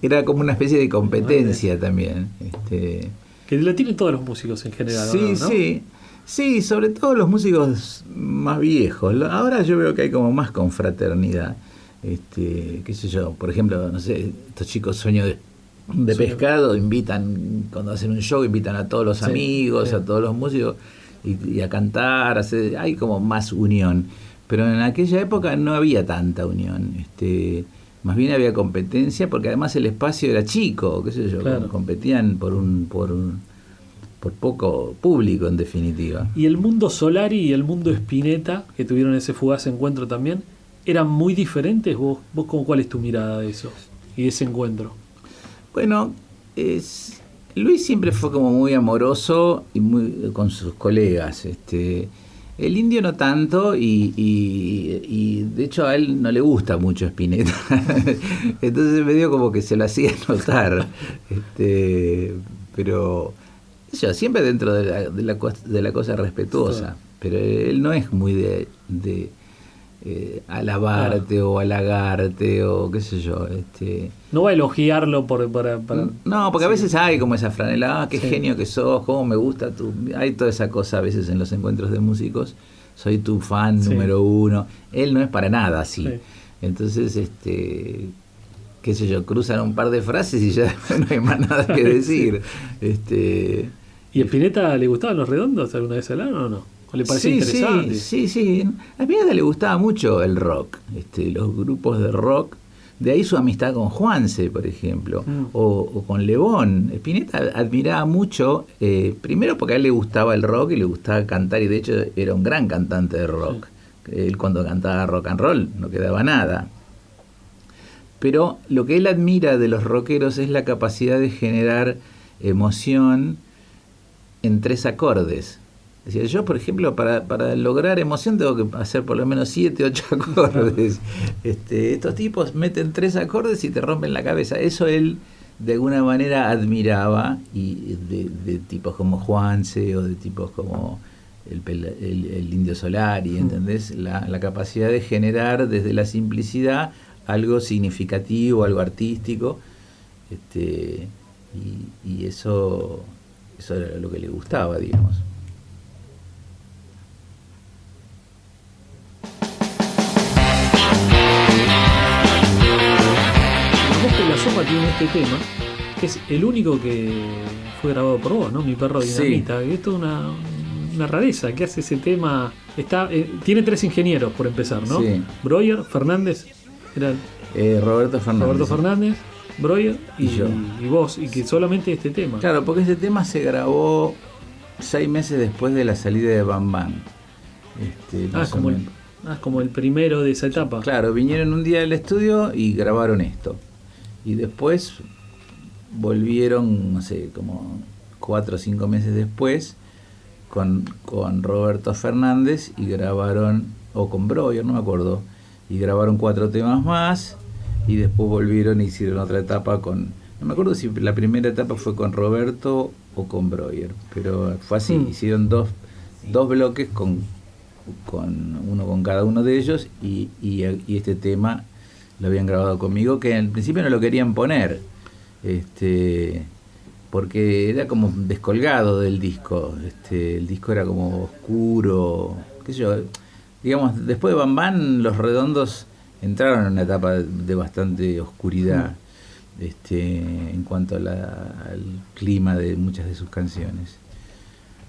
era como una especie de competencia también. Que lo tienen todos los músicos en general. Sí, ¿no? Sí, sobre todo los músicos más viejos. Ahora yo veo que hay como más confraternidad. Qué sé yo, por ejemplo, no sé, estos chicos Sueño de Pescado invitan, cuando hacen un show, invitan a todos los amigos, a todos los músicos y a cantar, hay como más unión. Pero en aquella época no había tanta unión. Más bien había competencia, porque además el espacio era chico, qué sé yo, claro. Competían por poco público, en definitiva. Y el mundo Solari y el mundo Spinetta, que tuvieron ese fugaz encuentro también, ¿eran muy diferentes? ¿Vos cuál es tu mirada de eso y de ese encuentro? Bueno, Luis siempre fue como muy amoroso y muy con sus colegas. El Indio no tanto, y de hecho a él no le gusta mucho Spinetta. Entonces medio como que se lo hacía notar. Pero eso, siempre dentro de la cosa respetuosa. Sí. Pero él no es muy de alabarte o halagarte o qué sé yo. No va a elogiarlo para... No, porque a veces hay como esa franela, qué genio que sos, cómo me gusta tu... Hay toda esa cosa a veces en los encuentros de músicos, soy tu fan número uno. Él no es para nada así. Sí. Entonces, qué sé yo, cruzan un par de frases y ya no hay más nada que decir. ¿Y a Spinetta le gustaban los redondos? ¿Alguna vez hablaron o no? ¿O le parecía interesante? Sí. A Spinetta le gustaba mucho el rock, los grupos de rock. De ahí su amistad con Juanse, por ejemplo, o con Lebón. Spinetta admiraba mucho, primero porque a él le gustaba el rock y le gustaba cantar, y de hecho era un gran cantante de rock. Sí. Él cuando cantaba rock and roll no quedaba nada. Pero lo que él admira de los rockeros es la capacidad de generar emoción en 3 acordes. Decía, yo, por ejemplo, para lograr emoción tengo que hacer por lo menos 7, 8 acordes. Estos tipos meten 3 acordes y te rompen la cabeza. Eso él, de alguna manera, admiraba, y de tipos como Juanse o de tipos como el Indio Solari, ¿entendés? La capacidad de generar desde la simplicidad algo significativo, algo artístico, y eso era lo que le gustaba, digamos. La Sopa tiene este tema, que es el único que fue grabado por vos, ¿no? Mi perro dinamita. Sí. Esto es una rareza. ¿Qué hace ese tema? Tiene 3 ingenieros, por empezar, ¿no? Sí. Breuer, Fernández, Roberto Fernández, Breuer y yo. Y vos, y que solamente este tema. Claro, porque este tema se grabó 6 meses después de la salida de Bam Bam. Es como el primero de esa etapa. Claro, vinieron un día al estudio y grabaron esto. Y después volvieron, no sé, como 4 o 5 meses después con Roberto Fernández y grabaron, o con Breuer, no me acuerdo, y grabaron 4 temas más, y después volvieron e hicieron otra etapa no me acuerdo si la primera etapa fue con Roberto o con Breuer, pero fue así. Hicieron dos bloques con uno con cada uno de ellos, y este tema lo habían grabado conmigo, que al principio no lo querían poner, porque era como descolgado del disco. El disco era como oscuro, qué sé yo. Digamos, después de Bam Bam, Los Redondos entraron en una etapa de bastante oscuridad, en cuanto al clima de muchas de sus canciones.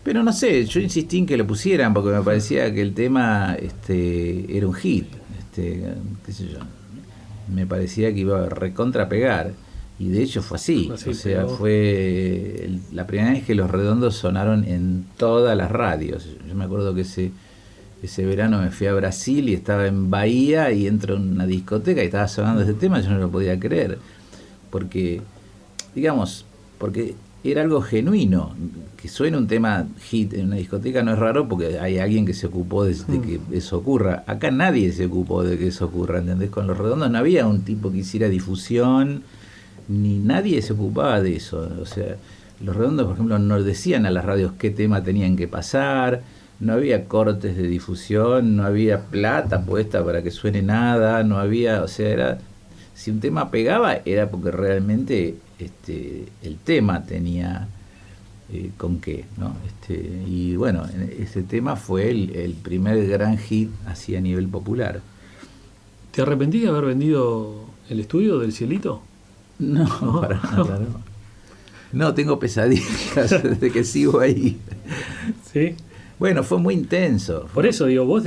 Pero no sé, yo insistí en que lo pusieran porque me parecía que el tema era un hit, qué sé yo. Me parecía que iba a recontra pegar, y de hecho fue así. O sea, fue la primera vez que Los Redondos sonaron en todas las radios. Yo me acuerdo que ese verano me fui a Brasil y estaba en Bahía y entro en una discoteca y estaba sonando ese tema. Yo no lo podía creer, porque era algo genuino. Que suene un tema hit en una discoteca no es raro, porque hay alguien que se ocupó de que eso ocurra. Acá nadie se ocupó de que eso ocurra, ¿entendés? Con Los Redondos no había un tipo que hiciera difusión, ni nadie se ocupaba de eso. O sea, Los Redondos, por ejemplo, no decían a las radios qué tema tenían que pasar, no había cortes de difusión, no había plata puesta para que suene nada, no había, o sea, si un tema pegaba era porque realmente el tema tenía con qué, ¿no? Y bueno, ese tema fue el primer gran hit así a nivel popular. ¿Te arrepentís de haber vendido el estudio del Cielito? No, para nada, no. No, tengo pesadillas desde que sigo ahí. ¿Sí? Bueno, fue muy intenso. Por eso digo, vos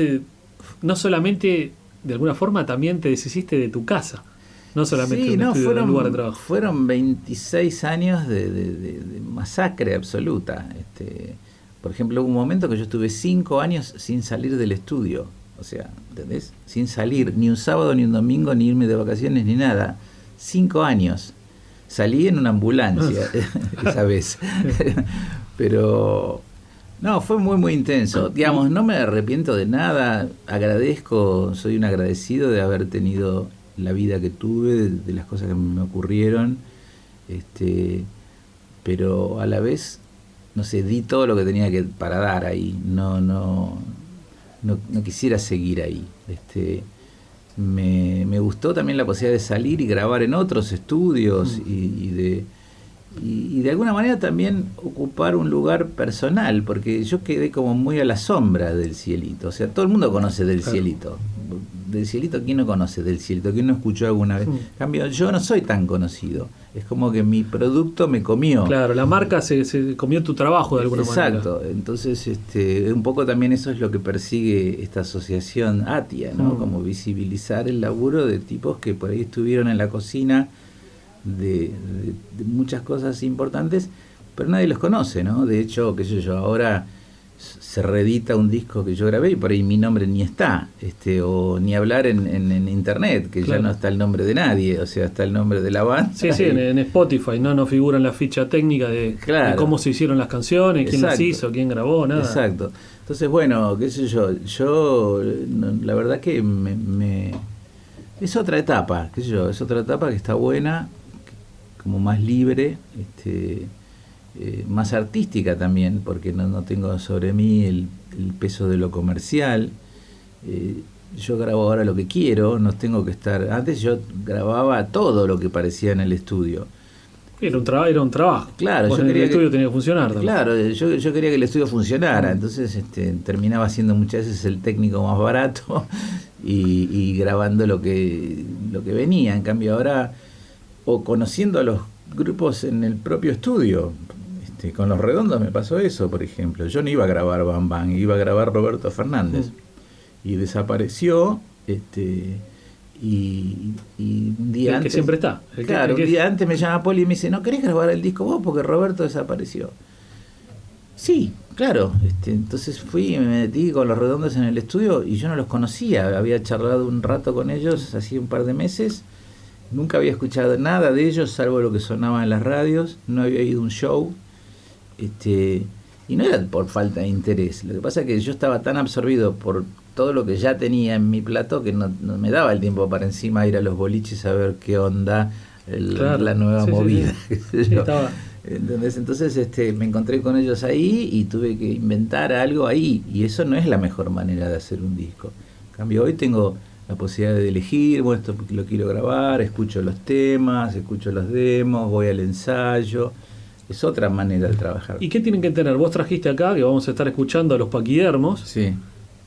no solamente, de alguna forma, también te deshiciste de tu casa. No solamente un estudio, de un lugar de trabajo. Fueron 26 años de masacre absoluta. Por ejemplo, hubo un momento que yo estuve 5 años sin salir del estudio. O sea, ¿entendés? Sin salir, ni un sábado, ni un domingo, ni irme de vacaciones, ni nada. 5 años. Salí en una ambulancia esa vez. Pero no, fue muy, muy intenso. Digamos, no me arrepiento de nada. Agradezco, soy un agradecido de haber tenido la vida que tuve, de las cosas que me ocurrieron, pero a la vez, no sé, di todo lo que tenía para dar ahí. No quisiera seguir ahí. Me gustó también la posibilidad de salir y grabar en otros estudios, y de alguna manera también ocupar un lugar personal, porque yo quedé como muy a la sombra del Cielito. O sea, todo el mundo conoce del Cielito. Del Cielito, ¿quién no conoce del Cielito? ¿Quién no escuchó alguna vez? En cambio, yo no soy tan conocido. Es como que mi producto me comió. Claro, la marca se comió tu trabajo de alguna manera. Exacto. Entonces, un poco también eso es lo que persigue esta asociación ATIA, ¿no? Como visibilizar el laburo de tipos que por ahí estuvieron en la cocina de muchas cosas importantes, pero nadie los conoce, ¿no? De hecho, qué sé yo, ahora se reedita un disco que yo grabé y por ahí mi nombre ni está, o ni hablar en internet, que claro. ya no está el nombre de nadie, o sea, está el nombre de la banda. Sí, en Spotify no figura en la ficha técnica de cómo se hicieron las canciones, quién las hizo, quién grabó, nada. Exacto. Entonces, bueno, qué sé yo la verdad que es otra etapa, qué sé yo, es otra etapa que está buena, como más libre, más artística también, porque no tengo sobre mí el peso de lo comercial. Yo grabo ahora lo que quiero, no tengo que estar... Antes yo grababa todo lo que parecía en el estudio. Era un trabajo. Claro, yo quería el estudio tenía que funcionar también. Claro, yo quería que el estudio funcionara, entonces terminaba siendo muchas veces el técnico más barato y grabando lo que venía. En cambio ahora, o conociendo a los grupos en el propio estudio, con Los Redondos me pasó eso, por ejemplo. Yo no iba a grabar Bam Bam, iba a grabar Roberto Fernández. Y desapareció, y un día antes... que siempre está. Un día antes me llama Poli y me dice, ¿no querés grabar el disco vos? Porque Roberto desapareció. Sí, claro. Entonces fui y me metí con Los Redondos en el estudio y yo no los conocía. Había charlado un rato con ellos, hacía un par de meses. Nunca había escuchado nada de ellos, salvo lo que sonaba en las radios. No había ido a un show. Y no era por falta de interés. Lo que pasa es que yo estaba tan absorbido por todo lo que ya tenía en mi plato que no me daba el tiempo para encima ir a los boliches a ver qué onda la nueva movida. Sí, ¿entendés? Entonces me encontré con ellos ahí y tuve que inventar algo ahí, y eso no es la mejor manera de hacer un disco. En cambio hoy tengo la posibilidad de elegir, bueno, esto lo quiero grabar, escucho los temas, escucho los demos, voy al ensayo. Es otra manera de trabajar. ¿Y qué tienen que tener? Vos trajiste acá, que vamos a estar escuchando a los Paquidermos. Sí.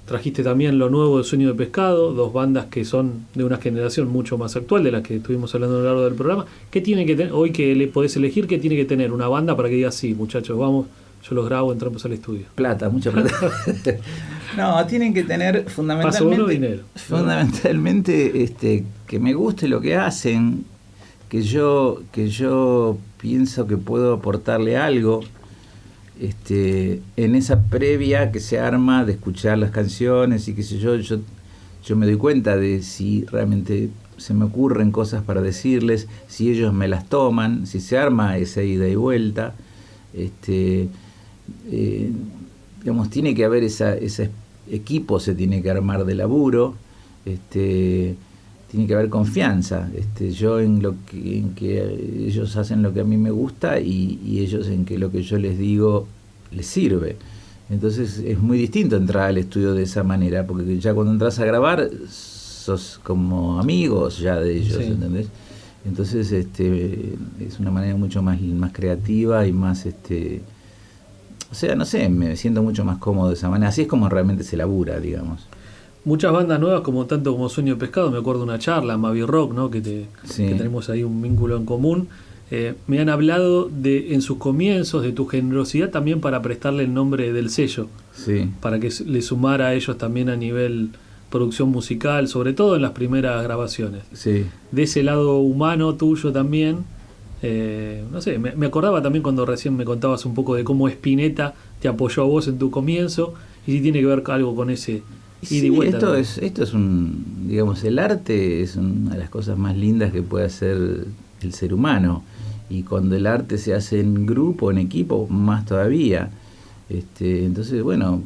Trajiste también lo nuevo de Sueño de Pescado, dos bandas que son de una generación mucho más actual de las que estuvimos hablando a lo largo del programa. ¿Qué tiene que tener, hoy que le podés elegir, qué tiene que tener una banda para que diga, sí, muchachos, vamos, yo los grabo, entramos al estudio? Plata, mucha plata. No, tienen que tener fundamentalmente que me guste lo que hacen, que yo pienso que puedo aportarle algo, en esa previa que se arma de escuchar las canciones y qué sé yo me doy cuenta de si realmente se me ocurren cosas para decirles, si ellos me las toman, si se arma esa ida y vuelta, digamos, tiene que haber ese equipo, se tiene que armar de laburo, tiene que haber confianza, yo en que ellos hacen lo que a mí me gusta y ellos en que lo que yo les digo les sirve. Entonces es muy distinto entrar al estudio de esa manera, porque ya cuando entras a grabar sos como amigos ya de ellos, sí. ¿Entendés? Entonces es una manera mucho más creativa y más, o sea, no sé, me siento mucho más cómodo de esa manera. Así es como realmente se labura, digamos. Muchas bandas nuevas, tanto como Sueño de Pescado, me acuerdo de una charla, Mavi Rock, ¿no? que tenemos ahí un vínculo en común. Me han hablado en sus comienzos, de tu generosidad también para prestarle el nombre del sello, sí. Para que le sumara a ellos también a nivel producción musical, sobre todo en las primeras grabaciones. Sí. De ese lado humano tuyo también, no sé, me acordaba también cuando recién me contabas un poco de cómo Spinetta te apoyó a vos en tu comienzo, y si tiene que ver algo con ese... Sí, esto es digamos, el arte es una de las cosas más lindas que puede hacer el ser humano, y cuando el arte se hace en grupo, en equipo, más todavía. Entonces, bueno,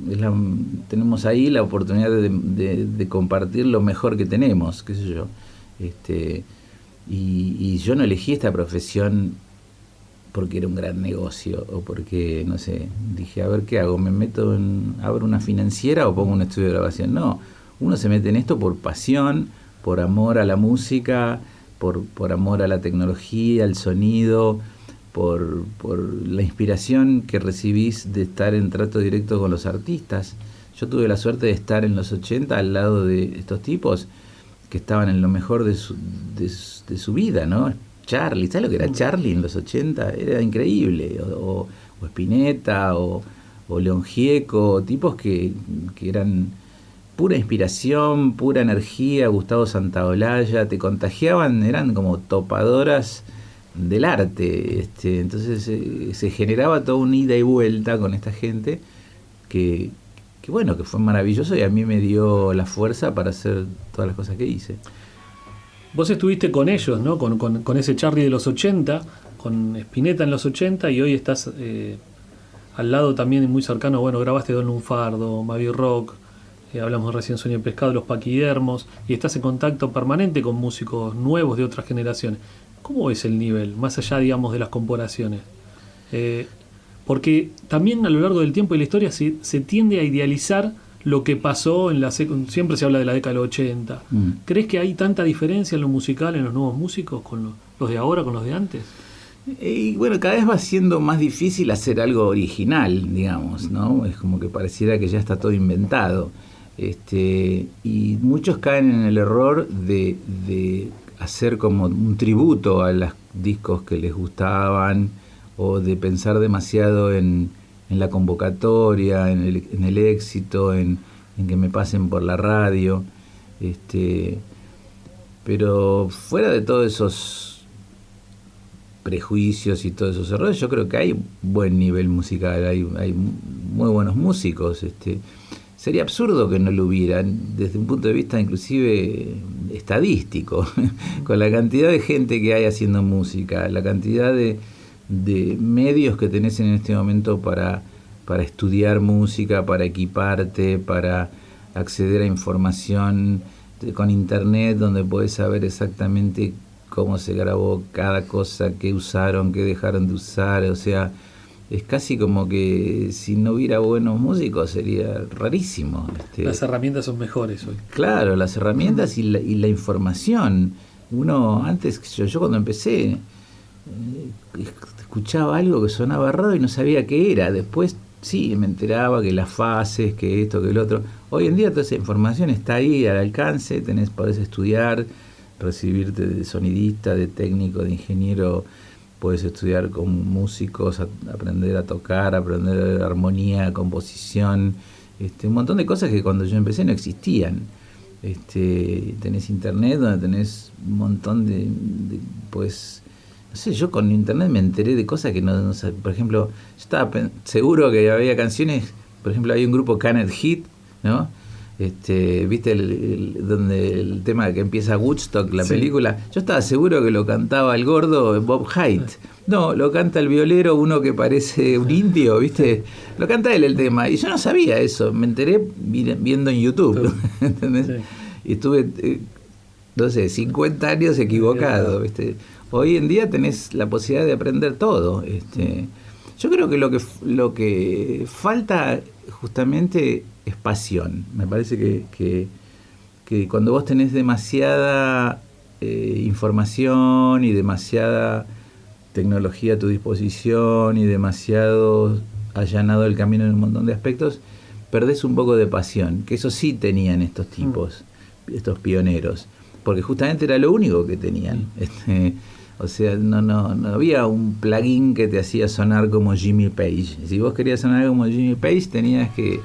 tenemos ahí la oportunidad de compartir lo mejor que tenemos, qué sé yo. Y yo no elegí esta profesión porque era un gran negocio o porque, no sé, dije, a ver qué hago, abro una financiera o pongo un estudio de grabación. No, uno se mete en esto por pasión, por amor a la música, por amor a la tecnología, al sonido, por la inspiración que recibís de estar en trato directo con los artistas. Yo tuve la suerte de estar en los 80 al lado de estos tipos que estaban en lo mejor de su vida, ¿no? Charlie, ¿sabes lo que era Charlie en los 80? Era increíble. O Spinetta, o León Gieco, tipos que eran pura inspiración, pura energía. Gustavo Santaolalla, te contagiaban, eran como topadoras del arte. Entonces se generaba toda una ida y vuelta con esta gente que, bueno, que fue maravilloso y a mí me dio la fuerza para hacer todas las cosas que hice. Vos estuviste con ellos, ¿no? Con ese Charlie de los 80, con Spinetta en los 80, y hoy estás al lado también muy cercano, bueno, grabaste Don Lunfardo, Mavi Rock, hablamos recién Sueño de Pescado, Los Paquidermos, y estás en contacto permanente con músicos nuevos de otras generaciones. ¿Cómo ves el nivel, más allá, digamos, de las comparaciones? Porque también a lo largo del tiempo y la historia se tiende a idealizar lo que pasó siempre se habla de la década de los 80. ¿Crees que hay tanta diferencia en lo musical, en los nuevos músicos, con los de ahora, con los de antes? Y bueno, cada vez va siendo más difícil hacer algo original, digamos, ¿no? Es como que pareciera que ya está todo inventado. Y muchos caen en el error de hacer como un tributo a los discos que les gustaban, o de pensar demasiado en la convocatoria, en el éxito, en que me pasen por la radio. Pero fuera de todos esos prejuicios y todos esos errores, yo creo que hay buen nivel musical, hay muy buenos músicos. Sería absurdo que no lo hubieran, desde un punto de vista inclusive estadístico, con la cantidad de gente que hay haciendo música, la cantidad de medios que tenés en este momento para estudiar música, para equiparte, para acceder a información con internet, donde podés saber exactamente cómo se grabó cada cosa, qué usaron, qué dejaron de usar. O sea, es casi como que si no hubiera buenos músicos sería rarísimo. Las herramientas son mejores hoy. Claro, las herramientas y la información. Uno antes, yo cuando empecé, escuchaba algo que sonaba raro y no sabía qué era. Después sí, me enteraba que las fases, que esto, que el otro. Hoy en día toda esa información está ahí al alcance, podés estudiar, recibirte de sonidista, de técnico, de ingeniero, podés estudiar con músicos, aprender a tocar, aprender armonía, composición, un montón de cosas que cuando yo empecé no existían. Tenés internet donde tenés un montón de pues, no sé, yo con internet me enteré de cosas que no sé. Por ejemplo, yo estaba seguro que había canciones, por ejemplo, hay un grupo Canet Hit, ¿no? ¿Viste donde el tema que empieza Woodstock, la película? Yo estaba seguro que lo cantaba el gordo Bob Haidt. No, lo canta el violero, uno que parece un indio, ¿viste? Lo canta él el tema. Y yo no sabía eso, me enteré viendo en YouTube, ¿entendés? Sí. Y estuve, no sé, 50 años equivocado, ¿viste? Hoy en día tenés la posibilidad de aprender todo. Yo creo que lo que falta justamente es pasión. Me parece que cuando vos tenés demasiada información y demasiada tecnología a tu disposición y demasiado allanado el camino en un montón de aspectos, perdés un poco de pasión, que eso sí tenían estos tipos, estos pioneros, porque justamente era lo único que tenían. O sea, no había un plugin que te hacía sonar como Jimmy Page. Si vos querías sonar como Jimmy Page, tenías que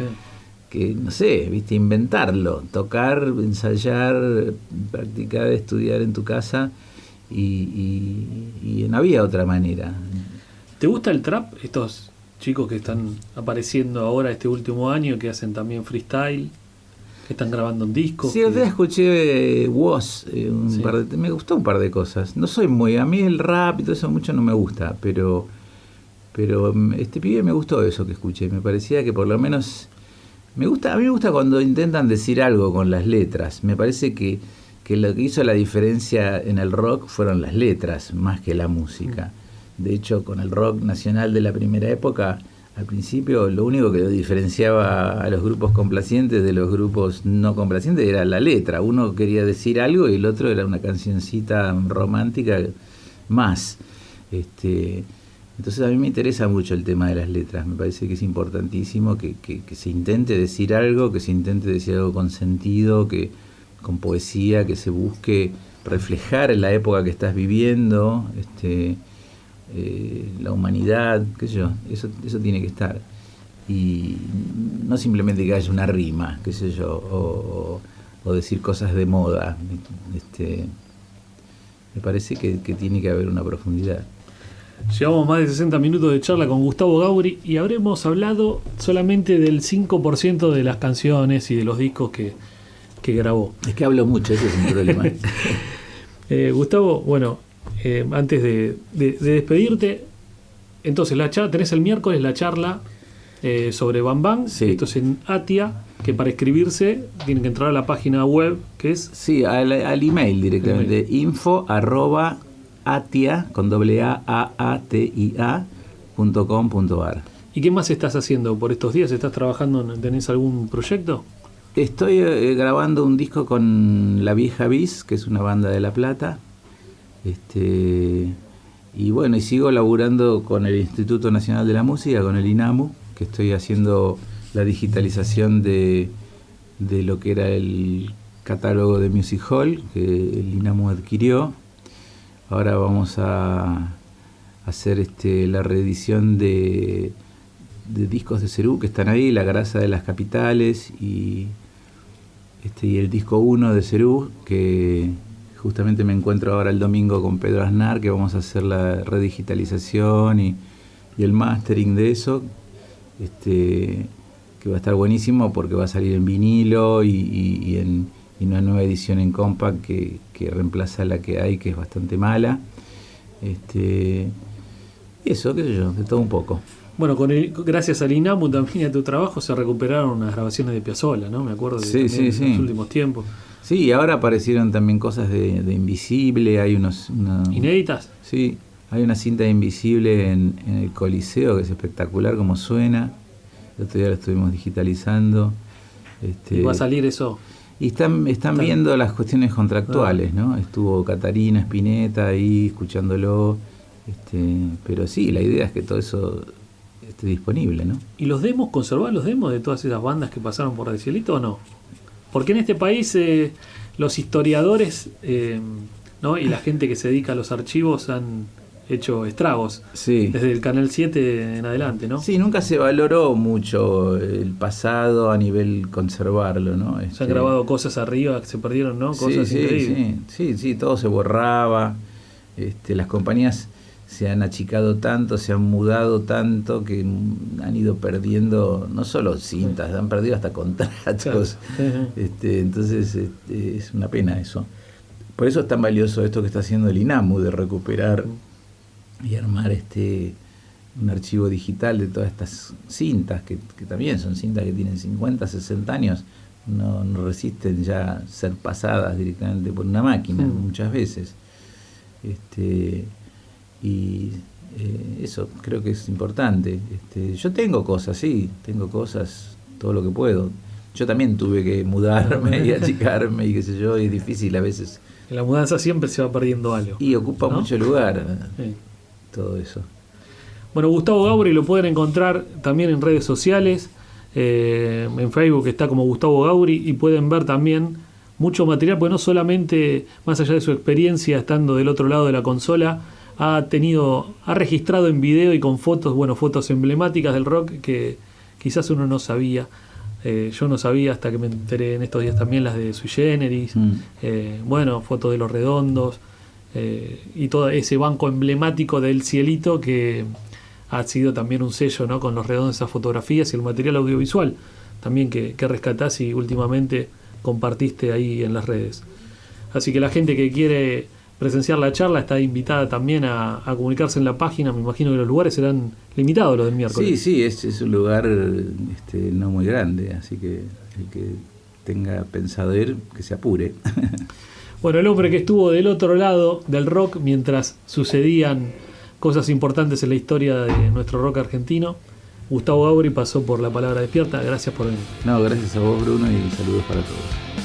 no sé, viste, inventarlo, tocar, ensayar, practicar, estudiar en tu casa, y no había otra manera. ¿Te gusta el trap? Estos chicos que están apareciendo ahora este último año, que hacen también freestyle, que están grabando un disco. Sí, otro día escuché Woz, me gustó un par de cosas. No soy a mí el rap y todo eso mucho no me gusta, pero este pibe me gustó eso que escuché. Me parecía que por lo menos a mí me gusta cuando intentan decir algo con las letras. Me parece que lo que hizo la diferencia en el rock fueron las letras más que la música. De hecho, con el rock nacional de la primera época, al principio lo único que lo diferenciaba a los grupos complacientes de los grupos no complacientes era la letra. Uno quería decir algo y el otro era una cancioncita romántica más. Entonces a mí me interesa mucho el tema de las letras. Me parece que es importantísimo que se intente decir algo, que se intente decir algo con sentido, con poesía, que se busque reflejar la época que estás viviendo, la humanidad, qué sé yo, eso tiene que estar. Y no simplemente que haya una rima, qué sé yo, o decir cosas de moda. Me parece que tiene que haber una profundidad. Llevamos más de 60 minutos de charla con Gustavo Gauri y habremos hablado solamente del 5% de las canciones y de los discos que grabó. Es que hablo mucho, ese es un problema. Gustavo, bueno, antes de despedirte, entonces tenés el miércoles la charla sobre Bam Bam. Sí. Esto es en Atia, que para inscribirse tienen que entrar a la página web, que es... Sí, al email directamente, info@atia, con AATIA.com.ar. ¿Y qué más estás haciendo por estos días? ¿Estás trabajando, tenés algún proyecto? Estoy grabando un disco con La Vieja Bis, que es una banda de La Plata. Y bueno, y sigo laburando con el Instituto Nacional de la Música, con el INAMU, que estoy haciendo la digitalización de lo que era el catálogo de Music Hall, que el INAMU adquirió. Ahora vamos a hacer la reedición de discos de Cerú, que están ahí, La Grasa de las Capitales y el disco 1 de Cerú, que justamente me encuentro ahora el domingo con Pedro Aznar, que vamos a hacer la redigitalización y el mastering de eso, que va a estar buenísimo porque va a salir en vinilo y en una nueva edición en compact que reemplaza la que hay, que es bastante mala. Eso, qué sé yo, de todo un poco. Bueno, gracias al INAMU también y a tu trabajo se recuperaron unas grabaciones de Piazzolla, ¿no? Me acuerdo Sí. En los últimos tiempos. Sí, y ahora aparecieron también cosas de Invisible, hay ¿Inéditas? Sí, hay una cinta de Invisible en el Coliseo que es espectacular como suena. El otro día lo estuvimos digitalizando. ¿Y va a salir eso? Y están viendo las cuestiones contractuales, ¿no? Estuvo Catarina Spinetta ahí escuchándolo. Pero sí, la idea es que todo eso esté disponible, ¿no? ¿Y los demos, conservar los demos de todas esas bandas que pasaron por el cielito o no? Porque en este país los historiadores ¿no? y la gente que se dedica a los archivos han hecho estragos. Sí. Desde el Canal 7 en adelante, ¿no? Sí, nunca se valoró mucho el pasado a nivel conservarlo, ¿no? Se han grabado cosas arriba que se perdieron, ¿no? Cosas increíbles. Sí, todo se borraba. Las compañías se han achicado tanto, se han mudado tanto que han ido perdiendo no solo cintas, han perdido hasta contratos. Claro. Entonces es una pena eso. Por eso es tan valioso esto que está haciendo el INAMU, de recuperar y armar un archivo digital de todas estas cintas, que también son cintas que tienen 50, 60 años, no resisten ya ser pasadas directamente por una máquina muchas veces. Eso creo que es importante. Yo tengo cosas, todo lo que puedo. Yo también tuve que mudarme y achicarme y qué sé yo, y es difícil a veces. En la mudanza siempre se va perdiendo algo. Y ocupa mucho lugar, sí. Todo eso. Bueno, Gustavo Gauri lo pueden encontrar también en redes sociales, en Facebook está como Gustavo Gauri, y pueden ver también mucho material, porque no solamente, más allá de su experiencia estando del otro lado de la consola, ha registrado en video y con fotos, fotos emblemáticas del rock que quizás uno no sabía. Yo no sabía hasta que me enteré en estos días también las de Sui Generis, fotos de Los Redondos, y todo ese banco emblemático del cielito que ha sido también un sello, ¿no? Con Los Redondos, esas fotografías y el material audiovisual también que rescatás y últimamente compartiste ahí en las redes. Así que la gente que quiere presenciar la charla está invitada también a comunicarse en la página. Me imagino que los lugares serán limitados, los del miércoles. Sí, es un lugar no muy grande, así que el que tenga pensado ir, que se apure. Bueno, el hombre que estuvo del otro lado del rock mientras sucedían cosas importantes en la historia de nuestro rock argentino, Gustavo Gauri, pasó por La Palabra Despierta. Gracias por venir. No, gracias a vos, Bruno, y saludos para todos.